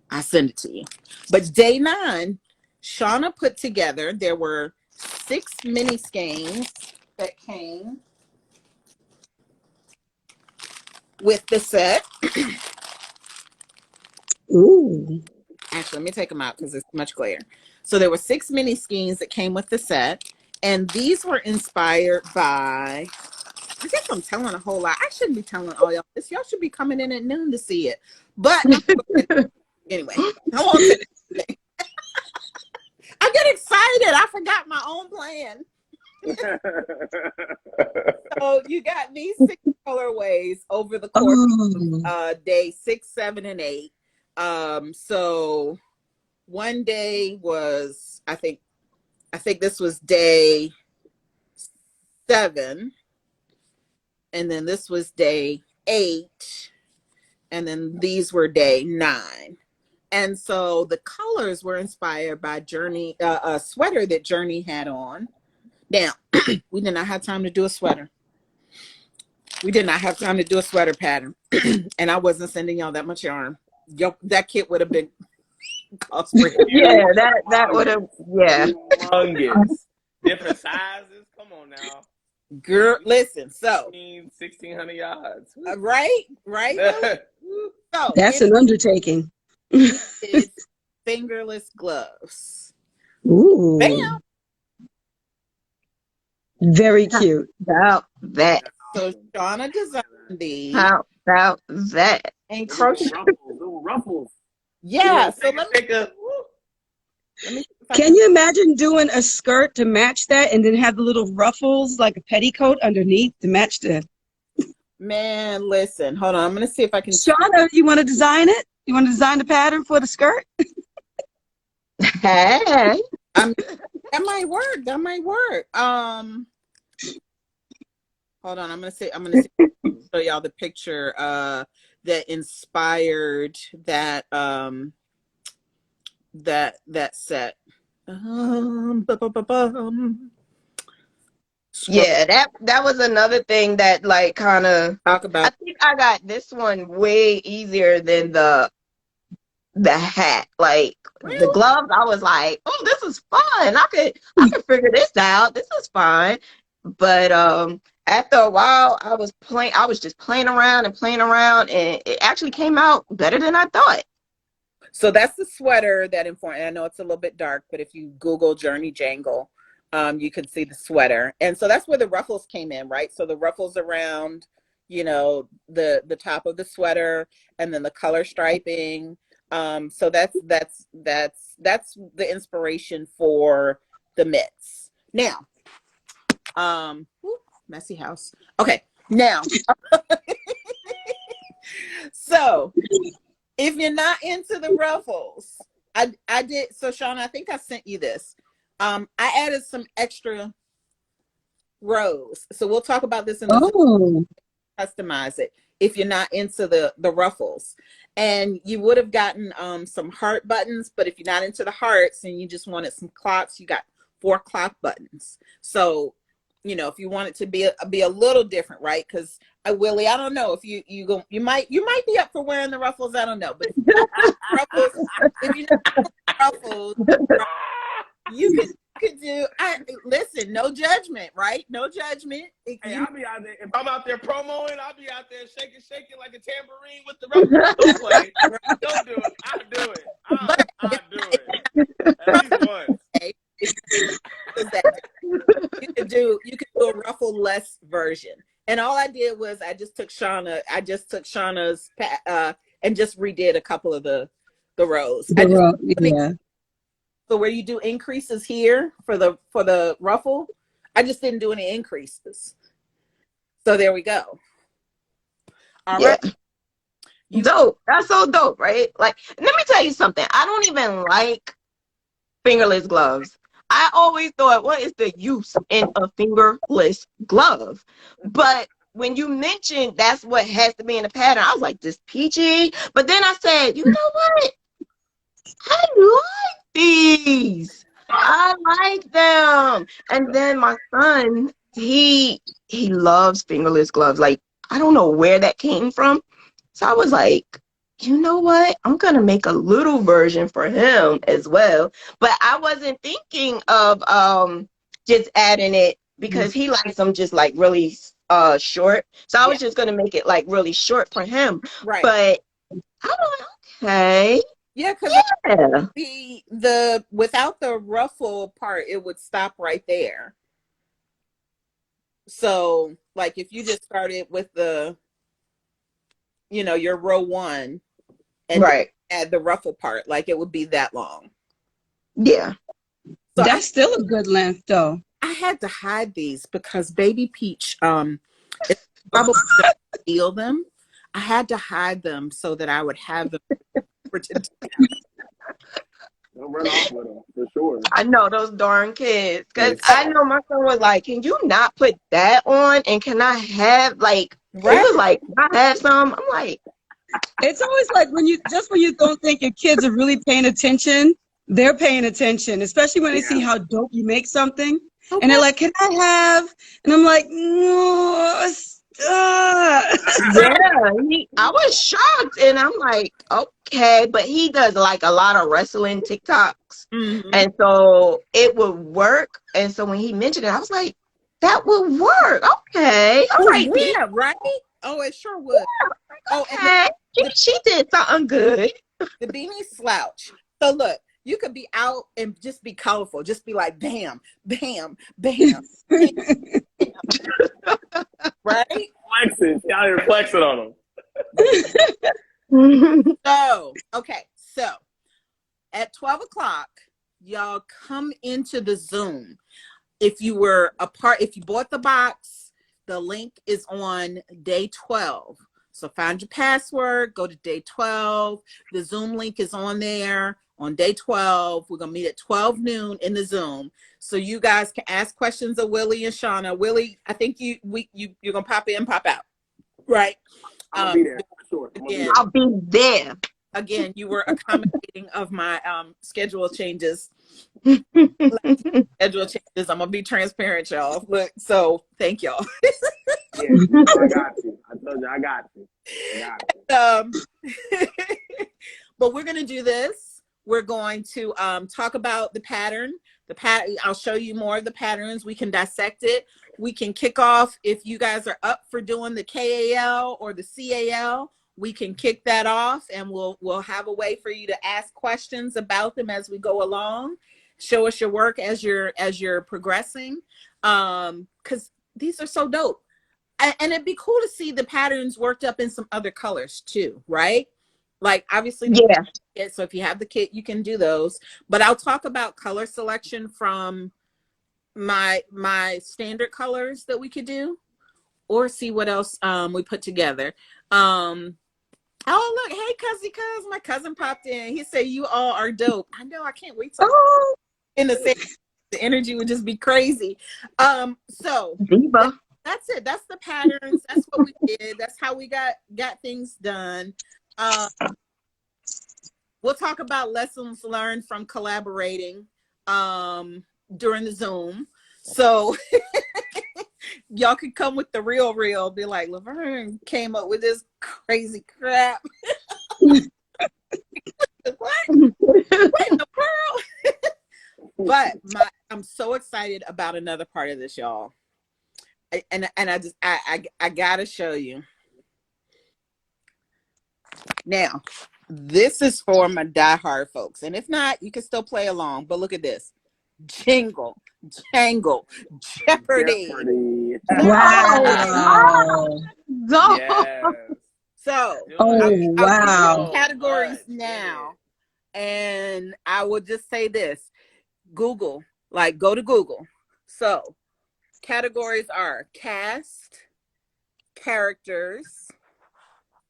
Speaker 2: I'll send it to you. But day 9, Shauna put together, there were 6 mini skeins that came with the set.
Speaker 5: Ooh.
Speaker 2: Actually, let me take them out because it's much clearer. So there were 6 mini skeins that came with the set. And these were inspired by, I guess I'm telling a whole lot. I shouldn't be telling all y'all this. Y'all should be coming in at noon to see it. But anyway, how long today? I get excited. I forgot my own plan. So you got these 6 colorways over the course of day 6, 7, and 8. So one day was, I think this was day 7, and then this was day 8, and then these were day 9. And so the colors were inspired by Journey, a sweater that Journey had on. Now, we did not have time to do a sweater. We did not have time to do a sweater pattern. And I wasn't sending y'all that much yarn. That kit would have been cost
Speaker 4: Yeah, that would have, yeah.
Speaker 3: Humongous. Different sizes. Come on now.
Speaker 2: Girl, listen, so
Speaker 3: 1,600 yards.
Speaker 2: Right? So
Speaker 5: That's an undertaking.
Speaker 2: It's fingerless gloves.
Speaker 5: Ooh.
Speaker 2: Bam.
Speaker 5: Very cute.
Speaker 4: About that.
Speaker 2: So Shauna designed these.
Speaker 4: How about that?
Speaker 2: And crochet.
Speaker 3: Little ruffles.
Speaker 2: Yeah. So let me
Speaker 5: Can you imagine doing a skirt to match that and then have the little ruffles like a petticoat underneath to match the...
Speaker 2: Man, listen. Hold on. I'm going to see if I can.
Speaker 5: Shauna, you want to design it? You want to design the pattern for the skirt?
Speaker 4: Hey.
Speaker 2: That might work. That might work. Hold on. I'm gonna show y'all the picture that inspired that that set.
Speaker 4: Yeah, that was another thing that like kind of
Speaker 2: Talk about.
Speaker 4: I think I got this one way easier than the hat. Like the gloves, I was like, oh, this is fun. I could figure this out. This is fine. But after a while I was just playing around and it actually came out better than I thought.
Speaker 2: So that's the sweater that informed. I know it's a little bit dark, but if you Google Jingle Jangle, you can see the sweater. And so that's where the ruffles came in, right? So the ruffles around, the top of the sweater, and then the color striping. So that's the inspiration for the mitts. Now, messy house. Okay, now, so if you're not into the ruffles, I did. So Shauna, I think I sent you this. I added some extra rows. So we'll talk about this in the customize it if you're not into the ruffles. And you would have gotten some heart buttons, but if you're not into the hearts and you just wanted some clocks, you got 4 clock buttons. So, if you want it to be a little different, right? Because Willie, I don't know if you might be up for wearing the ruffles. I don't know, but if you're not ruffles, you could do. Listen, no judgment, right? No judgment.
Speaker 3: Hey, I'll be out there. If I'm out there promoing, I'll be out there shaking like a tambourine with the ruffles. Don't play. Don't do it. I'll do it. I'll do it. At least once.
Speaker 2: You could do a ruffle-less version. And all I did was I just took Shauna's and just redid a couple of the rows.
Speaker 5: Yeah.
Speaker 2: So where you do increases here for the ruffle, I just didn't do any increases. So there we go. All right.
Speaker 4: Dope. That's so dope, right? Like, let me tell you something. I don't even like fingerless gloves. I always thought, what is the use in a fingerless glove? But when you mentioned that's what has to be in the pattern, I was like, this peachy. But then I said, you know what? I like these. I like them. And then my son, he loves fingerless gloves. Like, I don't know where that came from. So I was like, you know what? I'm gonna make a little version for him as well. But I wasn't thinking of just adding it because he likes them just like really short. So I was just gonna make it like really short for him.
Speaker 2: Right.
Speaker 4: But I was okay.
Speaker 2: Yeah, because
Speaker 4: Yeah.
Speaker 2: the without the ruffle part, it would stop right there. So, like, if you just started with your row 1 and
Speaker 4: Right.
Speaker 2: add the ruffle part, like, it would be that long.
Speaker 4: Yeah.
Speaker 2: So
Speaker 5: That's still a good length, though.
Speaker 2: I had to hide these because BzyPeach, it's probably gonna steal them. I had to hide them so that I would have them for today.
Speaker 3: Don't run off with them, for sure.
Speaker 4: I know those darn kids. Because I know my son was like, can you not put that on? And can I have, like,
Speaker 2: Right.
Speaker 4: He was like, can I have some? I'm like,
Speaker 5: It's always like when you don't think your kids are really paying attention, they're paying attention, especially when they see how dope you make something.
Speaker 2: Okay.
Speaker 5: And they're like, can I have? And I'm like, no, stop.
Speaker 4: yeah. I was shocked. And I'm like, okay. But he does like a lot of wrestling TikToks.
Speaker 2: Mhm.
Speaker 4: And so it would work. And so when he mentioned it, I was like, that would work. Okay. All right.
Speaker 2: Yeah, right? Oh, it sure would. Oh,
Speaker 4: Okay. She did something good.
Speaker 2: the beanie slouch. So look, you could be out and just be colorful. Just be like, bam, bam, bam. Bam. Right?
Speaker 3: Flexing. Y'all here flexing on them.
Speaker 2: So, okay. So at 12 o'clock, y'all come into the Zoom. If you bought the box, the link is on day 12. So find your password, go to day 12. The Zoom link is on there on day 12. We're going to meet at 12 noon in the Zoom. So you guys can ask questions of Willie and Shauna. Willie, I think you're going to pop in, pop out. Right?
Speaker 3: I'll be there, for sure.
Speaker 4: I'll be there.
Speaker 2: Again, you were accommodating of my schedule changes. Schedule changes. I'm going to be transparent, y'all. Look, so thank y'all.
Speaker 3: Yeah, I got you. I told you, I got you.
Speaker 2: But we're going to do this. We're going to talk about the pattern. I'll show you more of the patterns. We can dissect it. We can kick off. If you guys are up for doing the KAL or the CAL, we can kick that off, and we'll have a way for you to ask questions about them as we go along. Show us your work as you're progressing, because these are so dope. And it'd be cool to see the patterns worked up in some other colors too, right? Like, obviously,
Speaker 4: yeah.
Speaker 2: So if you have the kit, you can do those. But I'll talk about color selection from my standard colors that we could do, or see what else we put together. Oh, look, hey, cuz my cousin popped in. He said, you all are dope. I know, I can't wait to in the same. The energy would just be crazy. So
Speaker 4: Diva.
Speaker 2: That's it. That's the patterns. That's what we did. That's how we got things done. We'll talk about lessons learned from collaborating during the Zoom. So y'all could come with the real, be like, Laverne came up with this crazy crap. What in the world? But I'm so excited about another part of this, y'all. And I gotta show you. Now, this is for my diehard folks, and if not, you can still play along. But look at this: Jingle Jangle Jeopardy.
Speaker 5: Wow.
Speaker 3: Yes.
Speaker 2: So,
Speaker 5: wow.
Speaker 2: I'll give you categories now, and I will just say this: Google, like, go to Google. So, categories are cast, characters,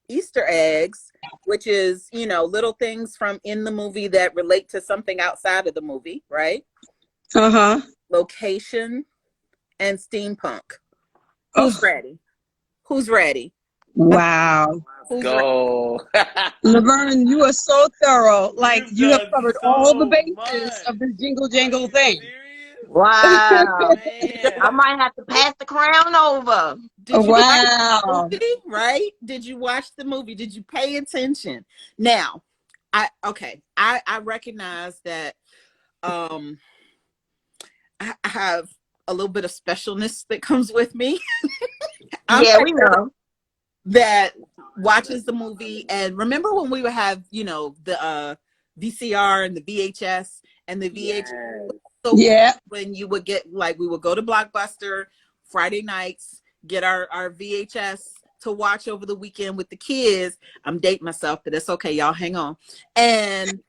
Speaker 2: Easter eggs, which is, you know, little things from in the movie that relate to something outside of the movie, right?
Speaker 5: Uh-huh.
Speaker 2: Location and steampunk. Who's ready? Who's ready?
Speaker 5: Wow.
Speaker 2: Who's
Speaker 3: Go.
Speaker 5: Laverne, you are so thorough. Like
Speaker 3: You've
Speaker 5: you have
Speaker 3: done
Speaker 5: covered all the
Speaker 3: so
Speaker 5: bases
Speaker 3: much.
Speaker 5: of this Jingle
Speaker 3: Are
Speaker 5: Jangle
Speaker 3: you
Speaker 5: thing.
Speaker 3: serious?
Speaker 4: Wow.
Speaker 3: Man.
Speaker 4: I might have to pass the crown over.
Speaker 2: Did you watch the
Speaker 5: Wow.
Speaker 2: movie? Right? Did you watch the movie? Did you pay attention? Now, I recognize that I have a little bit of specialness that comes with me. I'm
Speaker 4: Yeah,
Speaker 2: that
Speaker 4: we
Speaker 2: girl
Speaker 4: know.
Speaker 2: that watches the movie, and remember when we would have, you know, the VCR and the VHS and the VHS.
Speaker 3: Yes.
Speaker 2: So
Speaker 5: Yeah.
Speaker 2: when you would get, like, we would go to Blockbuster Friday nights, get our VHS to watch over the weekend with the kids. I'm dating myself, but it's okay, y'all, hang on. And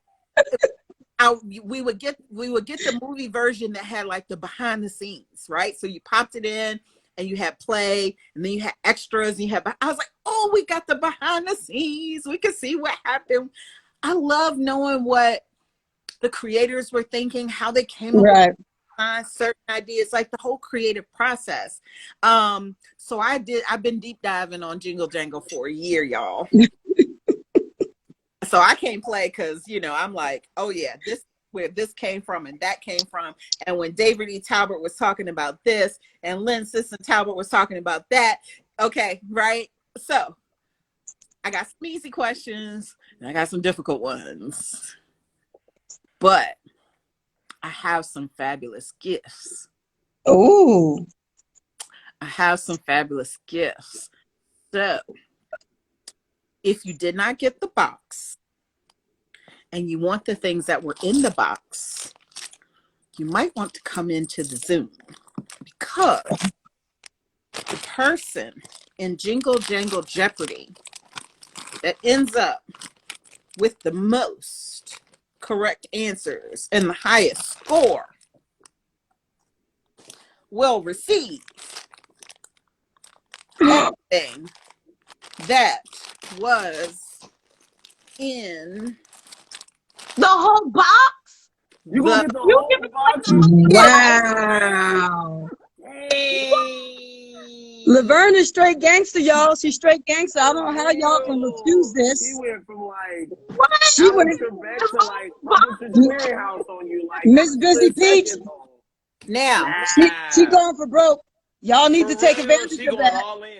Speaker 2: we would get the movie version that had like the behind the scenes, right? So you popped it in and you had play, and then you had extras, and I was like, oh, we got the behind the scenes. We could see what happened. I love knowing what the creators were thinking, how they came up
Speaker 5: Right.
Speaker 2: with certain ideas, like the whole creative process. So I've been deep diving on Jingle Jangle for a year, y'all. So I can't play because, you know, I'm like, oh yeah, this where this came from and that came from. And when David E. Talbot was talking about this and Lynn Sisson Talbot was talking about that, okay, right? So I got some easy questions and I got some difficult ones. But I have some fabulous gifts.
Speaker 5: Oh.
Speaker 2: I have some fabulous gifts. So if you did not get the box and you want the things that were in the box, you might want to come into the Zoom, because the person in Jingle Jangle Jeopardy that ends up with the most correct answers and the highest score will receive everything that was in
Speaker 4: The whole box?
Speaker 3: You gonna get the
Speaker 4: You
Speaker 3: whole
Speaker 4: give it
Speaker 3: box?
Speaker 5: Wow.
Speaker 3: Hey.
Speaker 5: Laverne is straight gangster, y'all. She's straight gangster. I don't know how y'all can refuse
Speaker 3: She
Speaker 5: this.
Speaker 3: went from like
Speaker 4: what?
Speaker 5: She went
Speaker 3: Alex Trebek to like publisher's clearinghouse on you, like
Speaker 5: Miss
Speaker 3: a
Speaker 5: Busy
Speaker 3: split
Speaker 5: Peach.
Speaker 3: second. Though.
Speaker 2: now.
Speaker 5: She going for broke. Y'all need
Speaker 3: For
Speaker 5: to take
Speaker 3: real,
Speaker 5: advantage
Speaker 3: she
Speaker 5: of
Speaker 3: going
Speaker 5: that.
Speaker 3: all in.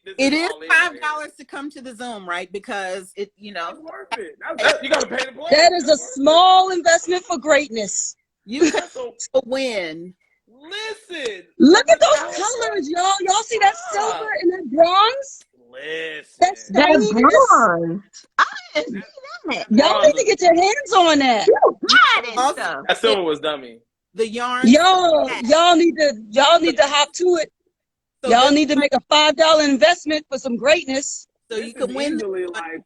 Speaker 3: This
Speaker 2: It is
Speaker 3: all in right here.
Speaker 2: $5 to come to the Zoom, right? Because it, you know,
Speaker 3: That's worth it. You gotta pay to play.
Speaker 5: That is a
Speaker 3: That's worth
Speaker 5: small investment for greatness.
Speaker 2: you
Speaker 3: it.
Speaker 2: could
Speaker 3: That's so,
Speaker 2: win.
Speaker 3: listen.
Speaker 5: Look at those colors, y'all. Y'all see that silver and that bronze?
Speaker 3: Listen.
Speaker 5: That
Speaker 4: That
Speaker 5: shininess?
Speaker 4: bronze. I didn't see that.
Speaker 5: Y'all need to get your hands on that.
Speaker 4: You got it
Speaker 2: Also,
Speaker 4: stuff.
Speaker 3: That silver was dummy.
Speaker 2: the yarn.
Speaker 5: Y'all need to hop to it.
Speaker 2: So
Speaker 5: Y'all
Speaker 2: this-
Speaker 5: need to make a $5 investment for some greatness.
Speaker 2: so
Speaker 3: This
Speaker 2: you can
Speaker 3: is
Speaker 2: win
Speaker 3: easily
Speaker 2: the
Speaker 3: like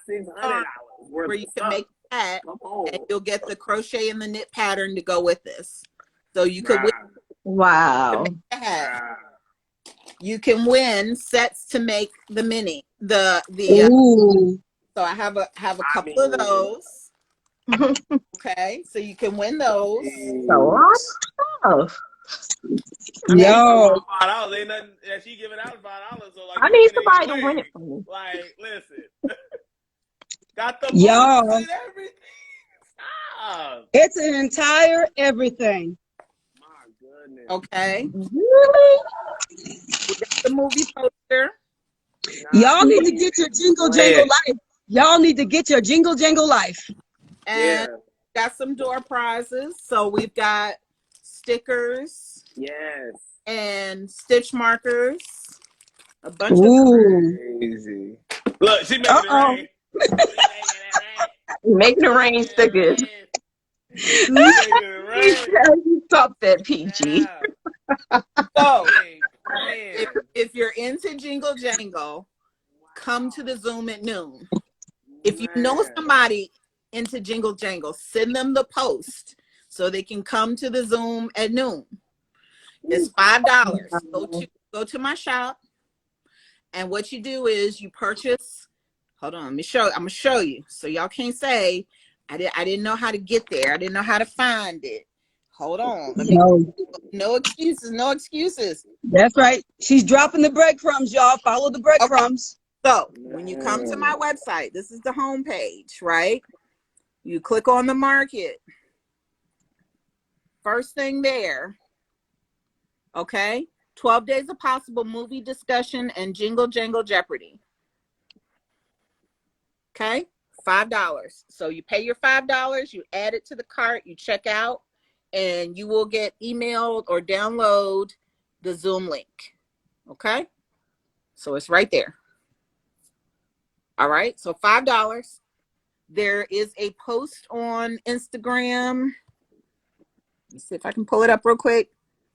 Speaker 3: $500-$600
Speaker 2: yarn
Speaker 3: worth
Speaker 2: where
Speaker 3: of
Speaker 2: you can
Speaker 3: stuff.
Speaker 2: make that,
Speaker 3: Come on.
Speaker 2: and you'll get the crochet and the knit pattern to go with this. So you could win
Speaker 4: Wow.
Speaker 2: the hat. You can win sets to make the mini.
Speaker 5: Ooh.
Speaker 2: So I have a couple of those. Okay, so you can win those.
Speaker 4: So stuff.
Speaker 5: Yo.
Speaker 3: $5 ain't nothing. Yeah, she giving out $5. So like,
Speaker 4: I need somebody to win it for me.
Speaker 3: Like, listen, got the
Speaker 5: Y'all.
Speaker 3: box and everything. Stop.
Speaker 5: It's an entire everything.
Speaker 3: My goodness.
Speaker 2: Okay,
Speaker 4: Really?
Speaker 2: we got the movie poster.
Speaker 5: Y'all need to get your Jingle Jangle life. Y'all need to get your Jingle Jangle life.
Speaker 2: And got some door prizes. So we've got stickers.
Speaker 3: Yes.
Speaker 2: And stitch markers. A bunch of
Speaker 3: Crazy. Look, she making it rain.
Speaker 4: Making it rain stickers. You stop that, PG.
Speaker 2: So if you're into Jingle Jangle, come to the Zoom at noon. If you know somebody into Jingle Jangle, send them the post so they can come to the Zoom at noon. It's $5. Go to my shop, and what you do is you purchase Hold on. I'm gonna show you. So y'all can't say I didn't know how to get there. I didn't know how to find it. Hold on.
Speaker 5: No,
Speaker 2: No excuses. No excuses.
Speaker 5: that's right. She's dropping the breadcrumbs, y'all. Follow the
Speaker 2: Okay.
Speaker 5: breadcrumbs.
Speaker 2: So when you come to my website, this is the home page, right? You click on the market. First thing there. Okay. 12 Days of Possible movie discussion and Jingle Jangle Jeopardy. Okay. $5. So you pay your $5, you add it to the cart, you check out, and you will get emailed or download the Zoom link. Okay. So it's right there. All right. So $5. There is a post on Instagram. Let's see if I can pull it up real quick.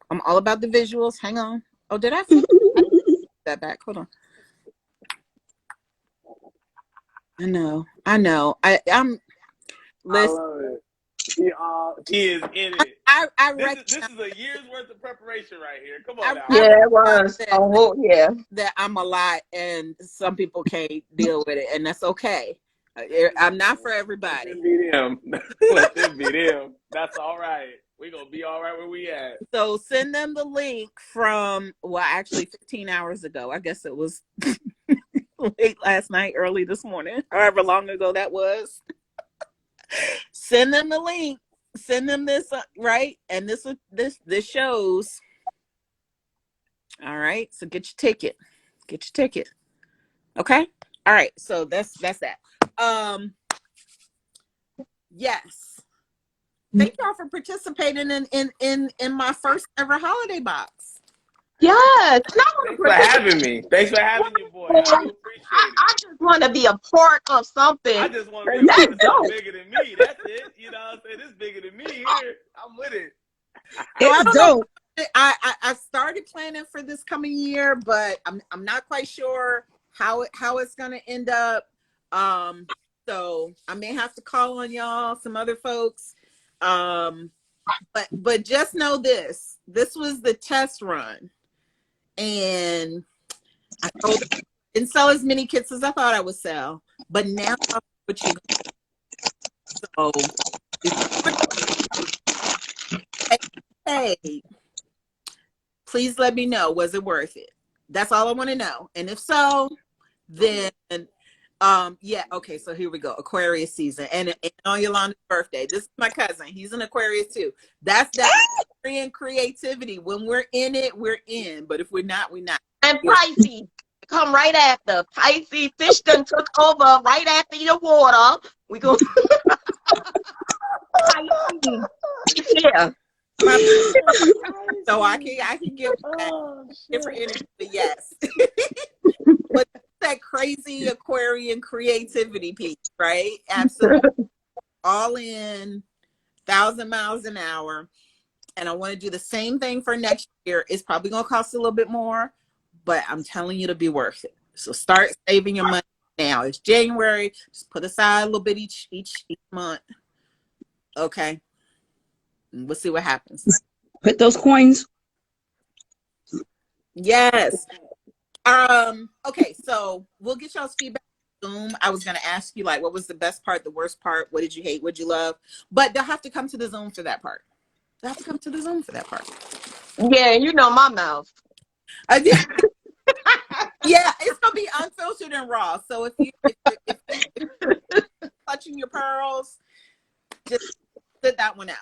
Speaker 2: I'm all about the visuals. Hang on. Oh, did I flip that back? Hold on. I know. I'm listen.
Speaker 3: I love it. She is in it. This is a year's worth of preparation right here. Come on now.
Speaker 4: Yeah, it was.
Speaker 2: That I'm a lot, and some people can't deal with it, and that's okay. I'm not for everybody.
Speaker 3: Let them be them. That's all right. We're gonna be all right where we at.
Speaker 2: So send them the link from, well, actually 15 hours ago. I guess it was late last night, early this morning, however long ago that was. Send them the link. Send them this, right? And this shows. All right. So get your ticket. Get your ticket. Okay. All right. So that's that. Yes. Thank y'all for participating in my first ever holiday box.
Speaker 4: Yes.
Speaker 3: Thanks for having me. Thanks for having you, boy. I appreciate it.
Speaker 4: I just want to be a part of something.
Speaker 3: I just want to be a part of something bigger than me. That's it. You know what I'm saying? This is bigger than me here. I'm with it.
Speaker 5: It's dope.
Speaker 2: I started planning for this coming year, but I'm not quite sure how it's gonna end up. So I may have to call on y'all, some other folks. But just know this was the test run, and I didn't sell as many kits as I thought I would sell, but now I'll put you. So hey, please let me know, was it worth it? That's all I want to know. And if so, then yeah, okay, so here we go. Aquarius season. And on Yolanda's birthday. This is my cousin. He's an Aquarius too. That's that Aquarian creativity. When we're in it, we're in. But if we're not, we're not.
Speaker 4: And Pisces come right after. Pisces fish done took over right after the water. We go yeah.
Speaker 2: So I can give that different energy, but yes. But that crazy Aquarian creativity piece, right? Absolutely. All in, 1,000 miles an hour. And I want to do the same thing for next year. It's probably going to cost a little bit more, but I'm telling you to be worth it. So start saving your money now. It's January. Just put aside a little bit each month. Okay. And we'll see what happens.
Speaker 5: Put those coins.
Speaker 2: Yes. Okay, so we'll get y'all's feedback on Zoom. I was gonna ask you, like, what was the best part, the worst part, what did you hate, what did you love? But they'll have to come to the Zoom for that part.
Speaker 4: Yeah, you know my mouth.
Speaker 2: Yeah, it's gonna be unfiltered and raw. So if you're clutching your pearls, just sit that one out.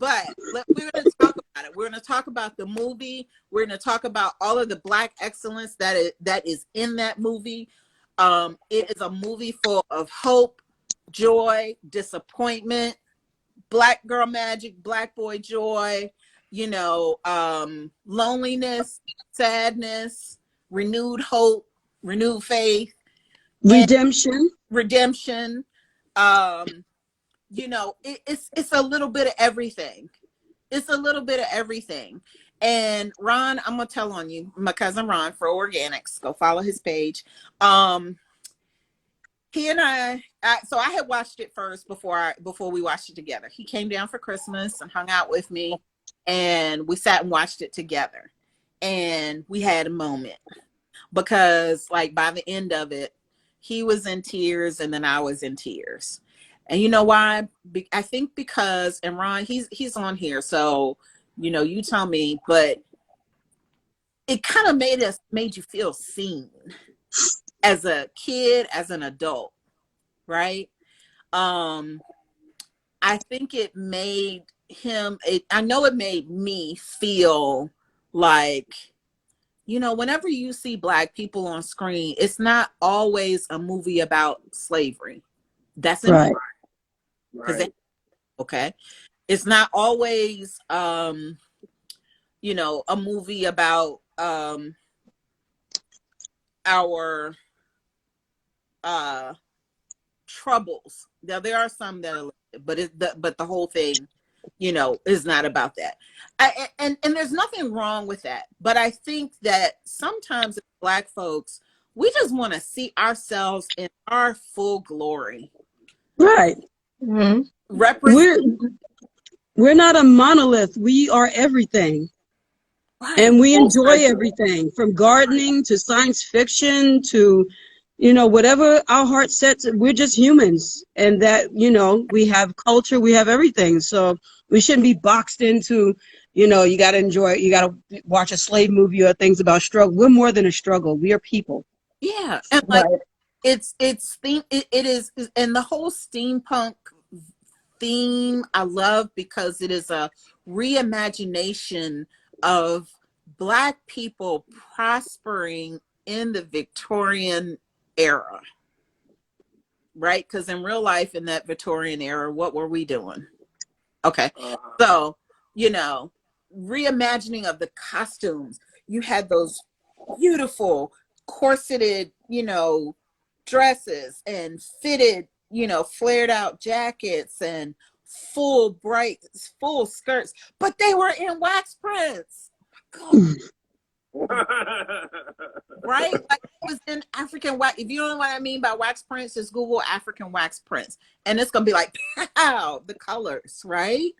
Speaker 2: But we're going to talk about it. We're going to talk about the movie. We're going to talk about all of the Black excellence that is in that movie. It is a movie full of hope, joy, disappointment, Black girl magic, Black boy joy, loneliness, sadness, renewed hope, renewed faith,
Speaker 5: redemption.
Speaker 2: It's a little bit of everything. And Ron, I'm gonna tell on you, my cousin Ron for Organics. Go follow his page. He and I had watched it first before we watched it together. He came down for Christmas and hung out with me, and we sat and watched it together. And we had a moment because, like, by the end of it, he was in tears, and then I was in tears. And you know why? I think because, and Ron, he's on here, so you tell me, but it kind of made you feel seen as a kid, as an adult, right? I think it made I know it made me feel like, whenever you see Black people on screen, it's not always a movie about slavery. That's
Speaker 5: Right.
Speaker 3: Right.
Speaker 2: Okay. It's not always, a movie about our troubles. Now there are some that are, but the whole thing, is not about that. And there's nothing wrong with that. But I think that sometimes as Black folks, we just want to see ourselves in our full glory.
Speaker 5: Right.
Speaker 4: Mm-hmm.
Speaker 5: We're not a monolith. We are everything.
Speaker 2: Right.
Speaker 5: And we enjoy everything, from gardening to science fiction to, whatever our heart sets. We're just humans, and that, we have culture, we have everything. So we shouldn't be boxed into, you got to enjoy it. You got to watch a slave movie or things about struggle. We're more than a struggle. We are people.
Speaker 2: Yeah. And like, it is, and the whole steampunk theme I love, because it is a reimagination of Black people prospering in the Victorian era, right? Because in real life, in that Victorian era, what were we doing? Okay. So, reimagining of the costumes. You had those beautiful corseted, dresses, and fitted, flared out jackets, and full skirts, but they were in wax prints. Oh my God. Right? Like, it was in African wax. If you don't know what I mean by wax prints, just Google African wax prints, and it's gonna be like, wow, the colors, right?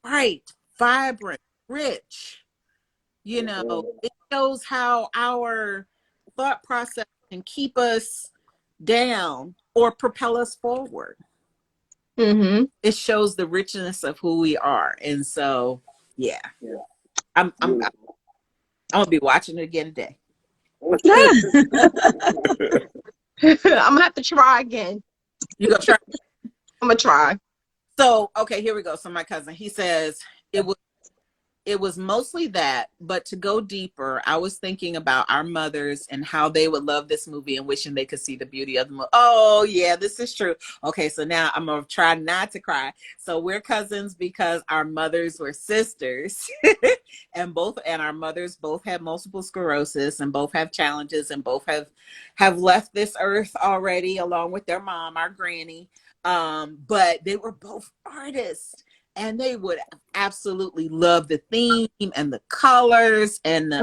Speaker 2: Bright, vibrant, rich. It shows how our thought process can keep us down or propel us forward.
Speaker 4: Mm-hmm.
Speaker 2: It shows the richness of who we are. And so, yeah. I'm gonna be watching it again today.
Speaker 4: I'm gonna have to try again.
Speaker 2: You gonna try?
Speaker 4: I'm gonna try.
Speaker 2: So, okay, here we go. So my cousin, he says it was mostly that, but to go deeper, I was thinking about our mothers and how they would love this movie and wishing they could see the beauty of the movie. Oh yeah, this is true. Okay, so now I'm gonna try not to cry. So we're cousins because our mothers were sisters, and our mothers both have multiple sclerosis, and both have challenges, and both have left this earth already, along with their mom, our granny. But they were both artists. And they would absolutely love the theme and the colors and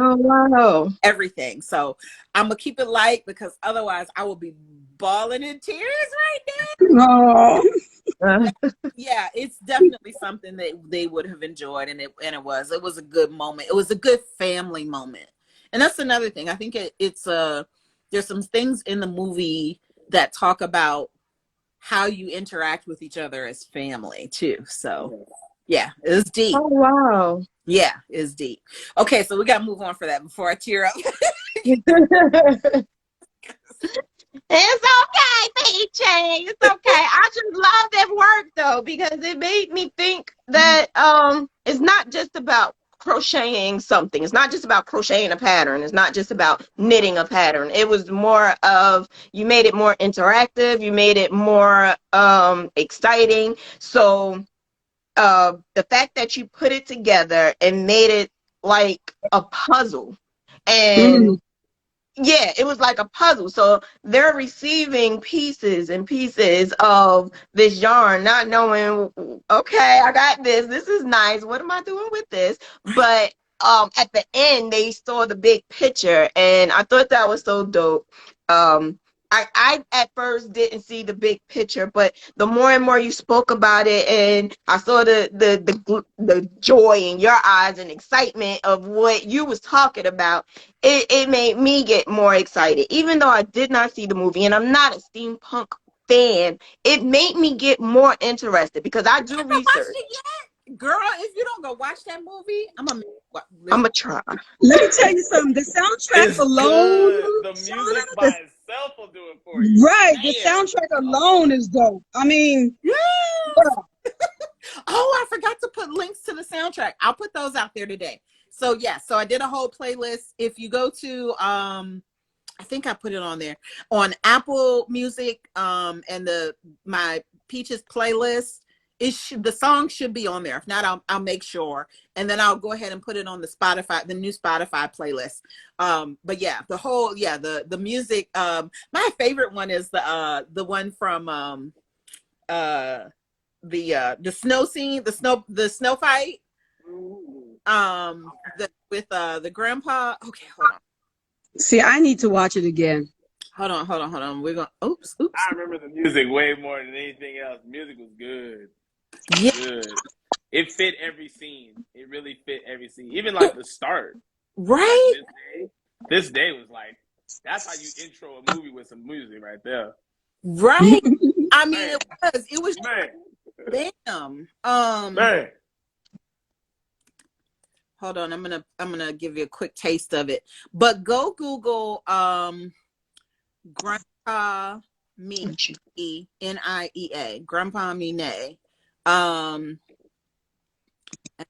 Speaker 2: everything. So I'm going to keep it light, because otherwise I will be bawling in tears right now.
Speaker 5: Oh.
Speaker 2: Yeah, it's definitely something that they would have enjoyed. And it was a good moment. It was a good family moment. And that's another thing. I think there's some things in the movie that talk about how you interact with each other as family too. So yeah, it was deep.
Speaker 4: Oh wow.
Speaker 2: Yeah, it's deep. Okay, so we got to move on for that before I tear up.
Speaker 4: It's okay, Peachy. It's okay. I just love that work though, because it made me think that it's not just about crocheting something. It's not just about crocheting a pattern. It's not just about knitting a pattern. It was more of, you made it more interactive, you made it more exciting. So the fact that you put it together and made it like a puzzle, and yeah, it was like a puzzle. So they're receiving pieces and pieces of this yarn, not knowing, okay, I got this. This is nice. What am I doing with this? But at the end, they saw the big picture, and I thought that was so dope. I at first didn't see the big picture, but the more and more you spoke about it, and I saw the joy in your eyes and excitement of what you was talking about, it made me get more excited. Even though I did not see the movie, and I'm not a steampunk fan, it made me get more interested because I do research.
Speaker 2: Watched it yet? Girl, if you don't go watch that movie, I'm
Speaker 4: gonna try.
Speaker 5: Let me tell you something. The soundtrack
Speaker 3: It's
Speaker 5: alone,
Speaker 3: good. The music by
Speaker 5: the,
Speaker 3: itself will do it for you.
Speaker 5: right? The
Speaker 3: Damn.
Speaker 5: soundtrack alone is dope. I mean,
Speaker 2: yeah. Oh, I forgot to put links to the soundtrack. I'll put those out there today. So yeah, so I did a whole playlist. If you go to I think I put it on there on Apple Music and my Peaches playlist. The song should be on there. If not, I'll make sure, and then I'll go ahead and put it on the new Spotify playlist. But yeah, the music. My favorite one is the one from the snow scene, the snow fight. With the grandpa. Okay, hold on.
Speaker 5: see, I need to watch it again.
Speaker 2: Hold on. We're going. Oops.
Speaker 3: I remember the music way more than anything else. The music was good.
Speaker 2: Yeah.
Speaker 3: Good. It fit every scene. It really fit every scene. Even like the start.
Speaker 2: Right.
Speaker 3: Like this day was like, that's how you intro a movie with some music right there.
Speaker 2: Right. I mean,
Speaker 3: Man.
Speaker 2: it was
Speaker 3: Man.
Speaker 2: damn.
Speaker 3: Man.
Speaker 2: Hold on, I'm gonna give you a quick taste of it. But go Google Grandpa Me Niea. Grandpa Me Nay. Let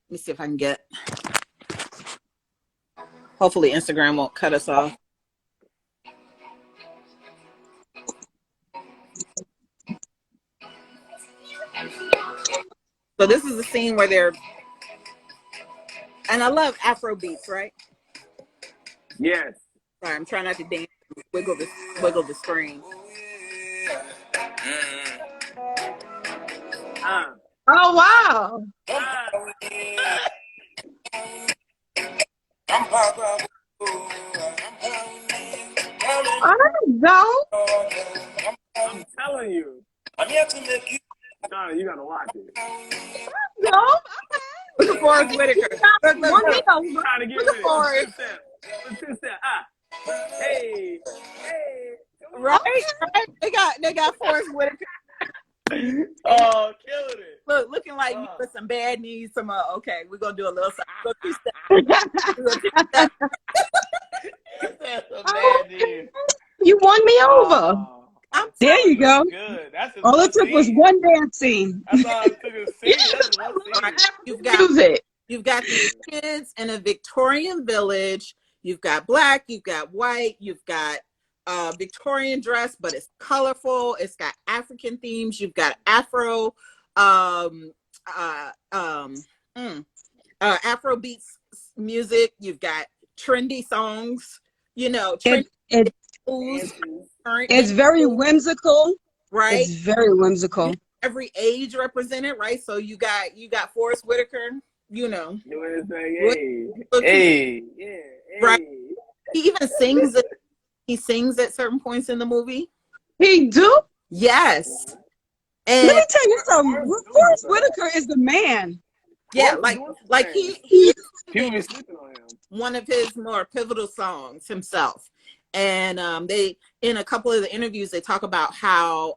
Speaker 2: me see if I can get. Hopefully Instagram won't cut us off. So this is the scene where they're, and I love Afro beats, right?
Speaker 3: Yes.
Speaker 2: Sorry, I'm trying not to dance. Wiggle the screen.
Speaker 4: Oh wow! I don't know.
Speaker 3: I'm telling you.
Speaker 6: I'm here to make you.
Speaker 3: Donna, you gotta watch it.
Speaker 4: No.
Speaker 2: Look at Forrest Whitaker. Look.
Speaker 3: Trying to get
Speaker 2: Look
Speaker 3: with
Speaker 2: at Forrest.
Speaker 3: it. Two step. Hey.
Speaker 2: Right? They got Forrest Whitaker.
Speaker 3: Oh, killing it.
Speaker 2: Look, looking like me with some bad knees. Okay, we're gonna do a little something.
Speaker 4: You won me over.
Speaker 5: There you go.
Speaker 3: Good. That's
Speaker 5: All it took was one dance scene.
Speaker 3: That's all it took a scene. That's one scene.
Speaker 2: You've got these kids in a Victorian village. You've got black, you've got white, you've got Victorian dress, but it's colorful. It's got African themes. You've got Afro Afro beats music. You've got trendy songs. You know,
Speaker 5: it's very whimsical,
Speaker 2: right?
Speaker 5: It's very whimsical.
Speaker 2: Every age represented, right? So you got Forrest Whitaker. You know,
Speaker 3: hey,
Speaker 2: right? He even sings. He sings at certain points in the movie.
Speaker 4: He do?
Speaker 2: Yes. And
Speaker 5: let me tell you something. Forrest Whitaker is the man.
Speaker 2: Yeah, like he
Speaker 3: people be sleeping on him.
Speaker 2: One of his more pivotal songs himself. And they, in a couple of the interviews, they talk about how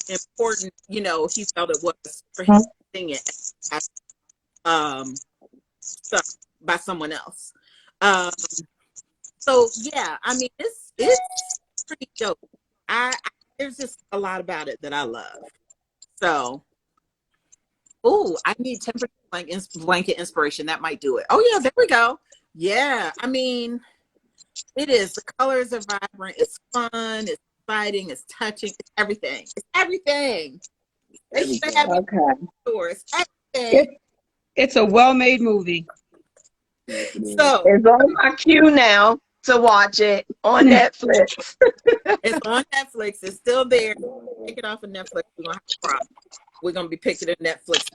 Speaker 2: important, you know, he felt it was for him to sing it by someone else. So yeah, I mean, it's pretty dope. There's just a lot about it that I love. So, I need 10% blanket inspiration. That might do it. Oh yeah, there we go. Yeah, I mean, it is. The colors are vibrant. It's fun. It's exciting. It's touching. It's everything. It's everything. They should have it in the stores. Everything.
Speaker 5: It's a well-made movie.
Speaker 2: So
Speaker 4: it's on my queue now to watch it on Netflix.
Speaker 2: It's on Netflix. It's still there. Take it off of Netflix. We're gonna have a problem. We're gonna be picking it Netflix.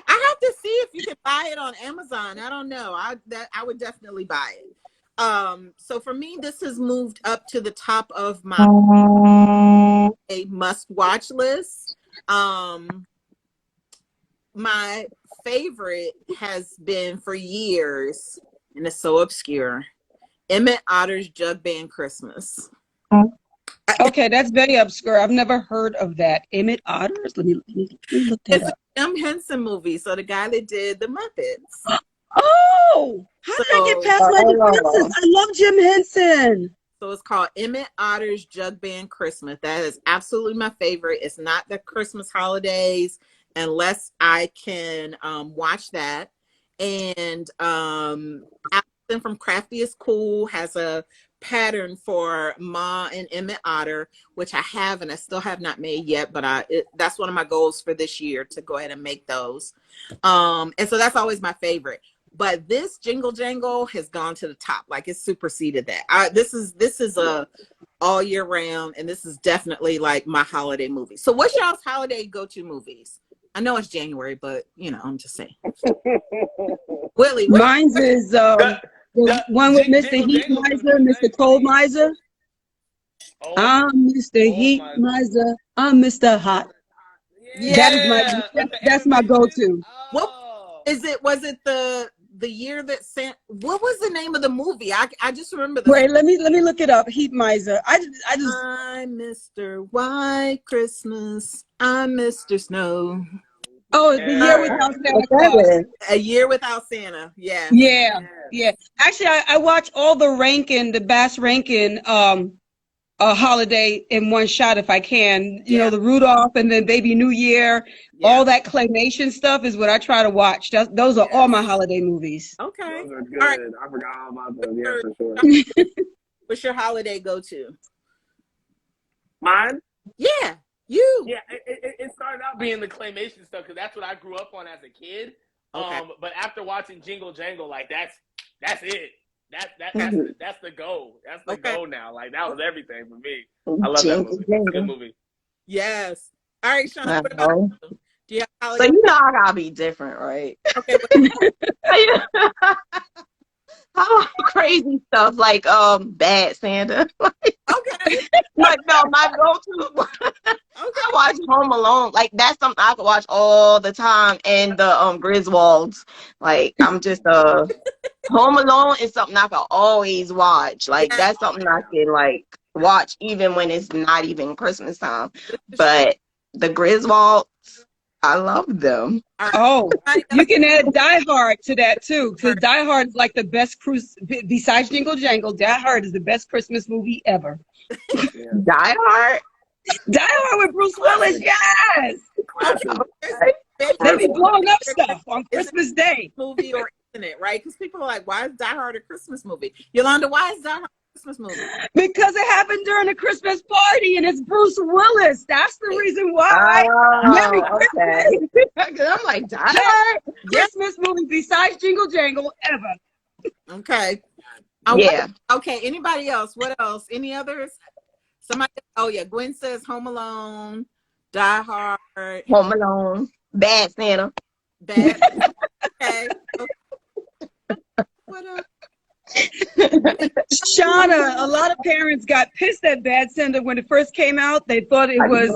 Speaker 2: I have to see if you can buy it on Amazon. I don't know. I would definitely buy it. So for me, this has moved up to the top of my a must-watch list. My favorite has been for years, and it's so obscure, Emmett Otter's Jug Band Christmas.
Speaker 5: Okay, that's very obscure. I've never heard of that. Emmett Otters? Let me look that
Speaker 2: It's
Speaker 5: up.
Speaker 2: a Jim Henson movie, so the guy that did the Muppets.
Speaker 5: Oh, how did I get past my defenses? I love Jim Henson.
Speaker 2: So it's called Emmett Otter's Jug Band Christmas. That is absolutely my favorite. It's not the Christmas holidays unless I can watch that. And Allison from Crafty is Cool has a pattern for Ma and Emmett Otter, which I have and I still have not made yet, but that's one of my goals for this year, to go ahead and make those. And so that's always my favorite. But this Jingle Jangle has gone to the top. Like, it's superseded that. This is a all year round, and this is definitely like my holiday movie. So what's y'all's holiday go-to movies? I know it's January, but I'm just saying. Willie,
Speaker 5: mine's is the one with Mr. Heat Miser, Mr. Cold Miser. I'm Mr. Heat Miser. I'm Mr. Hot.
Speaker 2: Yeah.
Speaker 5: That's my go-to.
Speaker 2: What is it? Was it the year that sent? What was the name of the movie? I just remember.
Speaker 5: Wait, let me look it up. Heat Miser. I'm
Speaker 2: Mr. White Christmas. I'm Mr. Snow.
Speaker 5: Oh, the Year Without Santa Claus.
Speaker 2: A Year Without Santa. Yeah.
Speaker 5: Yeah. Actually, I watch all the Bass Rankin holiday in one shot if I can. You know, the Rudolph and then Baby New Year. All that claymation stuff is what I try to watch. Those are all my holiday movies.
Speaker 3: Okay. Those are good. All right. I forgot all about those. Yeah, for sure.
Speaker 2: What's your holiday go-to?
Speaker 3: Mine?
Speaker 2: Yeah. You.
Speaker 3: Yeah, it started out being the claymation stuff because that's what I grew up on as a kid.
Speaker 2: Okay.
Speaker 3: But after watching Jingle Jangle, like that's it. That's the go. That's the go now. Like, that was everything for me. I love that movie. It's a good movie.
Speaker 2: Yes. All right, Sean. What about you? Do you have holiday?
Speaker 4: So I gotta be different, right?
Speaker 2: Okay.
Speaker 4: How crazy stuff like Bad Santa.
Speaker 2: Okay.
Speaker 4: Like, no, my go-to. I watch Home Alone. Like, that's something I could watch all the time. And the Griswolds. Like, I'm just Home Alone is something I can always watch. Like, that's something I can like watch even when it's not even Christmas time. But the Griswolds, I love them.
Speaker 5: Oh, you can add Die Hard to that too, because Die Hard is like the best cruise. Besides Jingle Jangle, Die Hard is the best Christmas movie ever.
Speaker 4: Die Hard?
Speaker 5: Die Hard with Bruce Willis, yes. They be blowing up stuff on Christmas Day.
Speaker 2: Movie or isn't it, right? Because people are like, why is Die Hard a Christmas movie? Yolanda, why is Die Hard a Christmas movie?
Speaker 5: Because it happened during a Christmas party and it's Bruce Willis. That's the reason why.
Speaker 4: Merry Christmas. I'm like, Die Hard?
Speaker 5: Christmas movie besides Jingle Jangle ever.
Speaker 2: Okay. Okay. Anybody else? What else? Any others? Somebody? Oh yeah. Gwen says Home Alone, Die Hard,
Speaker 4: Home Alone, Bad Santa.
Speaker 2: Bad. Okay. What else?
Speaker 5: Shauna, a lot of parents got pissed at Bad Santa when it first came out. They thought it was,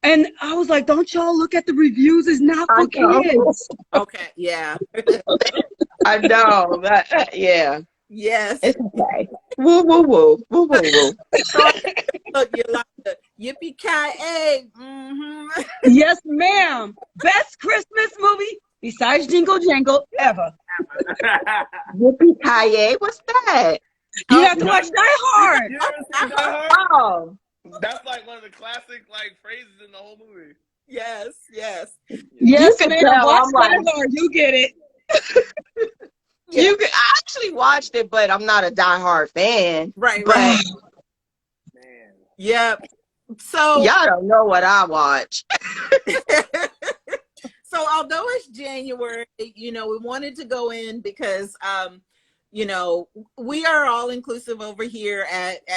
Speaker 5: and I was like, don't y'all look at the reviews? It's not for kids.
Speaker 2: Okay. Yeah.
Speaker 4: I know. Yeah.
Speaker 2: Yes.
Speaker 4: It's okay. Woo, woo, woo. Woo, woo, woo.
Speaker 2: Look, Yolanda. Yippee-ki-yay. Mm-hmm.
Speaker 5: Yes, ma'am. Best Christmas movie besides Jingle Jangle ever.
Speaker 4: Yippee-ki-yay? What's that?
Speaker 5: You have to watch Die Hard.
Speaker 3: You ever seen Die Hard?
Speaker 4: Oh.
Speaker 3: That's like one of the classic phrases in the whole movie.
Speaker 2: Yes.
Speaker 5: Yes,
Speaker 4: can
Speaker 5: ma'am.
Speaker 4: tell
Speaker 5: Watch
Speaker 4: I'm
Speaker 5: Die
Speaker 4: like-
Speaker 5: Hard. You get it.
Speaker 4: I actually watched it, but I'm not a Die Hard fan.
Speaker 2: Right.
Speaker 4: But
Speaker 3: Man.
Speaker 2: Yep. So
Speaker 4: y'all don't know what I watch.
Speaker 2: So although it's January, we wanted to go in because we are all inclusive over here at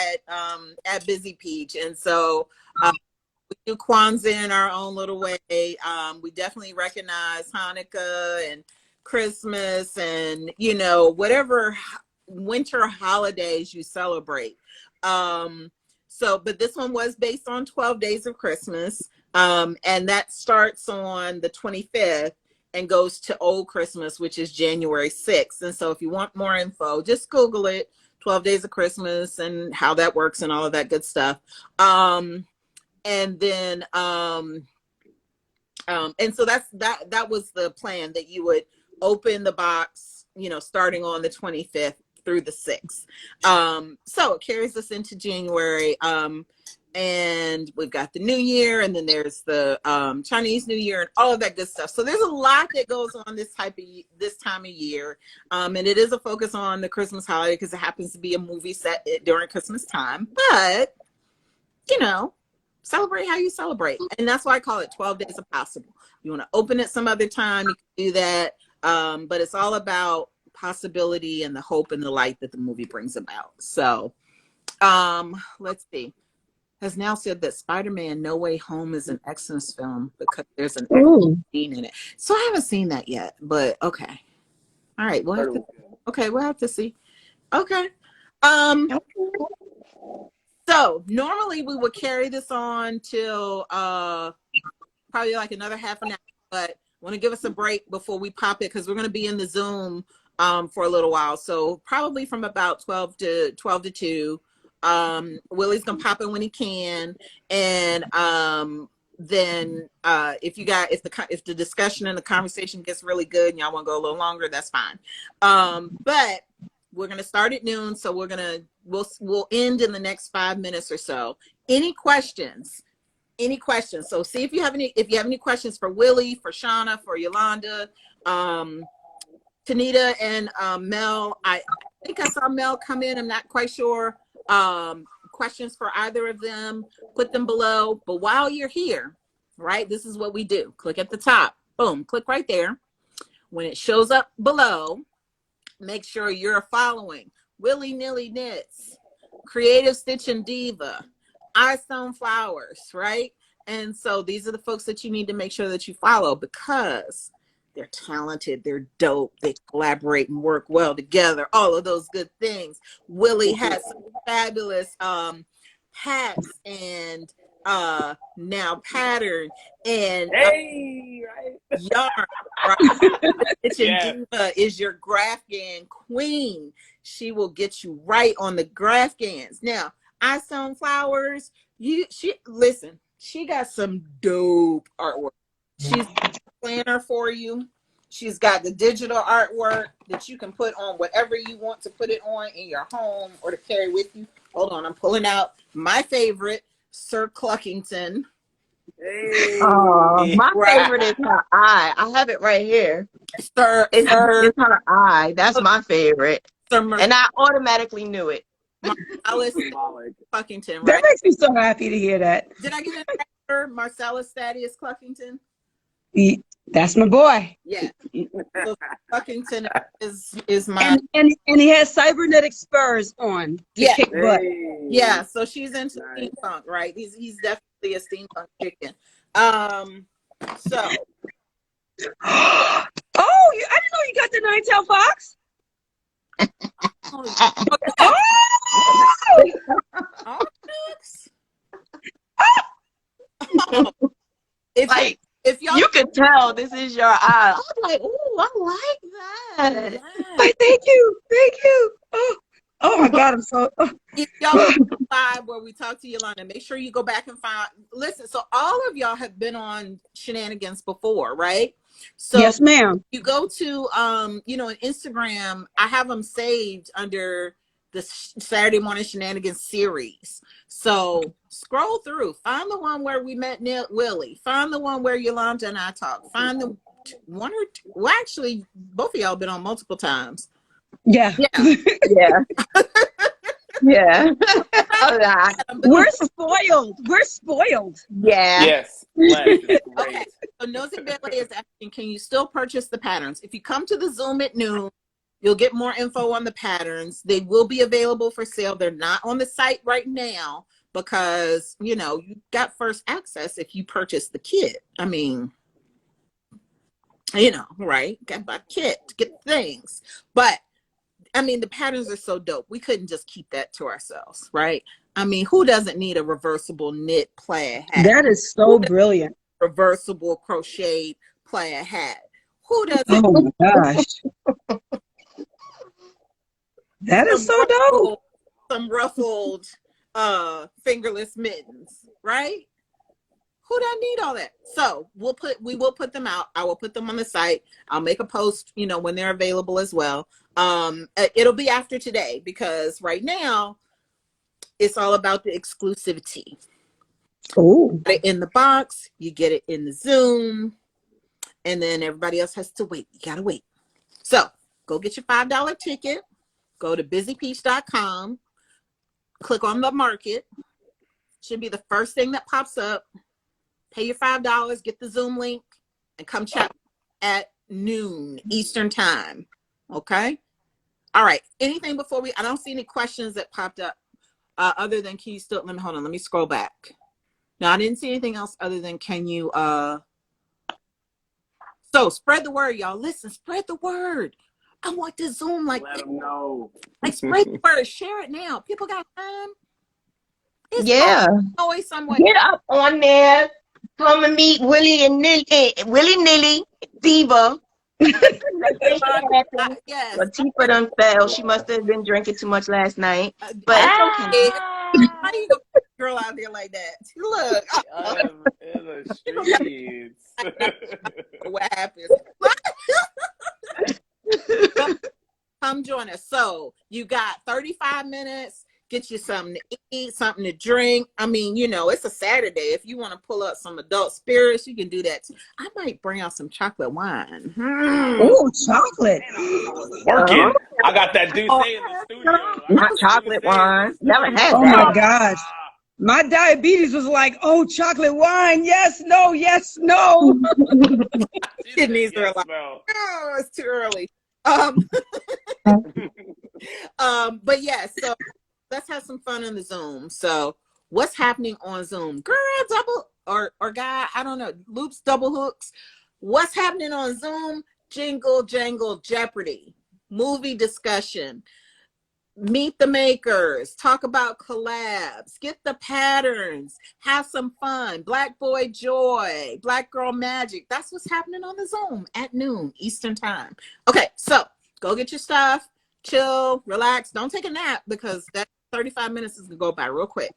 Speaker 2: BzyPeach, and so we do Kwanzaa in our own little way. We definitely recognize Hanukkah and Christmas and whatever winter holidays you celebrate. But this one was based on 12 Days of Christmas. And that starts on the 25th and goes to Old Christmas, which is January 6th. And so if you want more info, just Google it, 12 Days of Christmas and how that works and all of that good stuff. And so that was the plan, that you would open the box, starting on the 25th through the 6th. So it carries us into January. And we've got the New Year, and then there's the Chinese New Year and all of that good stuff. So there's a lot that goes on this time of year. And it is a focus on the Christmas holiday because it happens to be a movie set during Christmas time. But, celebrate how you celebrate. And that's why I call it 12 Days of Possible. You want to open it some other time, you can do that. But it's all about possibility and the hope and the light that the movie brings about. So let's see. Has now said that Spider-Man No Way Home is an Xmas film because there's an Xmas scene in it. So I haven't seen that yet, but okay. All right, we'll have to see. Okay. So normally we would carry this on till probably like another half an hour, but I want to give us a break before we pop it because we're going to be in the Zoom for a little while. So probably from about 12 to 2. Willie's gonna pop in when he can, and then if the discussion and the conversation gets really good and y'all want to go a little longer, that's fine. But we're gonna start at noon, so we'll end in the next 5 minutes or so. Any questions? So see if you have any questions for Willie, for Shauna, for Yolanda, Tanita, and Mel. I think I saw Mel come in. I'm not quite sure. Questions for either of them, put them below. But while you're here, right, this is what we do. Click at the top. Boom, click right there. When it shows up below, make sure you're following Willy Nilly Knits, Creative Stitch and Diva, I Stone Flowers, right? And so these are the folks that you need to make sure that you follow because they're talented, they're dope, they collaborate and work well together, all of those good things. Willie has some fabulous hats and now pattern and yarn. Right? Diva is your Grafgan queen. She will get you right on the Grafgans. Now, I Stone Flowers, she got some dope artwork. She's planner for you. She's got the digital artwork that you can put on whatever you want to put it on in your home or to carry with you. Hold on, I'm pulling out my favorite, Sir Cluckington.
Speaker 4: My favorite is her eye. I have it right here. It's her eye. That's my favorite. And I automatically knew it.
Speaker 2: Marcellus Cluckington, right?
Speaker 5: That makes me so happy to hear that.
Speaker 2: Did I get it right? Marcellus Thaddeus Cluckington?
Speaker 5: That's my boy.
Speaker 2: Yeah. So Cluckington is my
Speaker 5: and he has cybernetic spurs on to kick butt.
Speaker 2: Yeah, so she's into steampunk, right? He's definitely a steampunk chicken. So
Speaker 5: I didn't know you got the nine-tailed fox.
Speaker 4: If y'all, you could tell this is your eye. I'm like, ooh, I like that.
Speaker 5: Like, thank you. Oh my God, I'm so.
Speaker 2: If y'all live where we talk to Yolanda, make sure you go back and listen. So all of y'all have been on Shenanigans before, right? So
Speaker 5: yes, ma'am.
Speaker 2: You go to on Instagram. I have them saved under the Saturday Morning Shenanigans series. So scroll through, find the one where we met Willie, find the one where Yolanda and I talked, find the one or two. Well, actually, both of y'all been on multiple times.
Speaker 5: Yeah.
Speaker 4: Yeah.
Speaker 5: We're spoiled.
Speaker 4: Yeah.
Speaker 3: Yes.
Speaker 2: Okay. So Nosy Bailey is asking, can you still purchase the patterns? If you come to the Zoom at noon, you'll get more info on the patterns. They will be available for sale. They're not on the site right now because, you got first access if you purchase the kit. I mean, right? Got my kit to get things. But I mean, the patterns are so dope. We couldn't just keep that to ourselves, right? I mean, who doesn't need a reversible knit plaid hat?
Speaker 5: That is so brilliant.
Speaker 2: Reversible crocheted plaid hat? Who doesn't?
Speaker 5: Oh my gosh. That is so dope.
Speaker 2: Some ruffled fingerless mittens, right? Who doesn't need all that? So we will put them out. I will put them on the site. I'll make a post, when they're available as well. It'll be after today because right now it's all about the exclusivity.
Speaker 5: Oh,
Speaker 2: In the box, you get it in the Zoom, and then everybody else has to wait. You gotta wait. So go get your $5 ticket. Go to BzyPeach.com. Click on the market. Should be the first thing that pops up. Pay your $5, get the Zoom link, and come chat at noon Eastern time. Okay? All right. Anything before I don't see any questions that popped up other than can you still, hold on, let me scroll back. No, I didn't see anything else other than can you, so spread the word, y'all. Listen, spread the word. I want the Zoom
Speaker 3: Let them know.
Speaker 2: like spread the word. Share it now. People got time. It's
Speaker 4: Yeah.
Speaker 2: always somewhere.
Speaker 4: Get up on there. Come and meet Willie Nilly, Diva.
Speaker 2: Yes.
Speaker 4: Latifah done fell. She must have been drinking too much last night. But it's okay.
Speaker 2: How you gonna put a girl out there like that? Look,
Speaker 3: In the streets.
Speaker 2: what happens? Come join us. So you got 35 minutes. Get you something to eat, something to drink. I mean, it's a Saturday. If you want to pull up some adult spirits, you can do that too. I might bring out some chocolate wine.
Speaker 5: oh, chocolate.
Speaker 3: Working. I got that Douce in the studio.
Speaker 4: Not chocolate wine. Never had
Speaker 5: Oh
Speaker 4: that.
Speaker 5: my gosh. My diabetes was like, oh, chocolate wine. Yes, no, yes, no.
Speaker 2: Kidneys are like, oh, it's too early. But yeah, so let's have some fun on the Zoom. So what's happening on Zoom? Girl, double or guy, I don't know, loops, double hooks. What's happening on Zoom? Jingle Jangle Jeopardy, movie discussion, meet the makers, talk about collabs, get the patterns, have some fun. Black boy joy, black girl magic. That's what's happening on the Zoom at noon Eastern time. Okay, so go get your stuff, chill, relax. Don't take a nap because that 35 minutes is gonna go by real quick.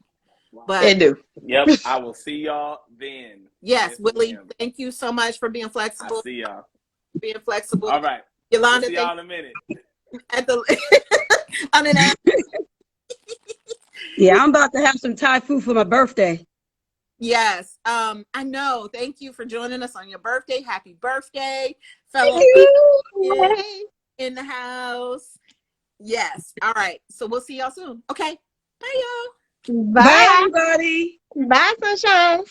Speaker 2: But
Speaker 4: They do.
Speaker 3: Yep, I will see y'all then.
Speaker 2: yes, Willie, thank you so much for being flexible.
Speaker 3: I'll see y'all.
Speaker 2: Being flexible.
Speaker 3: All right.
Speaker 2: Yolanda,
Speaker 3: We'll see y'all in a minute.
Speaker 2: at the on an app.
Speaker 5: Yeah, I'm about to have some Thai food for my birthday.
Speaker 2: Yes. I know. Thank you for joining us on your birthday. Happy birthday, fellow in the house. Yes. All right. So we'll see y'all soon. Okay. Bye, y'all.
Speaker 5: Bye, everybody.
Speaker 4: Bye, sunshine.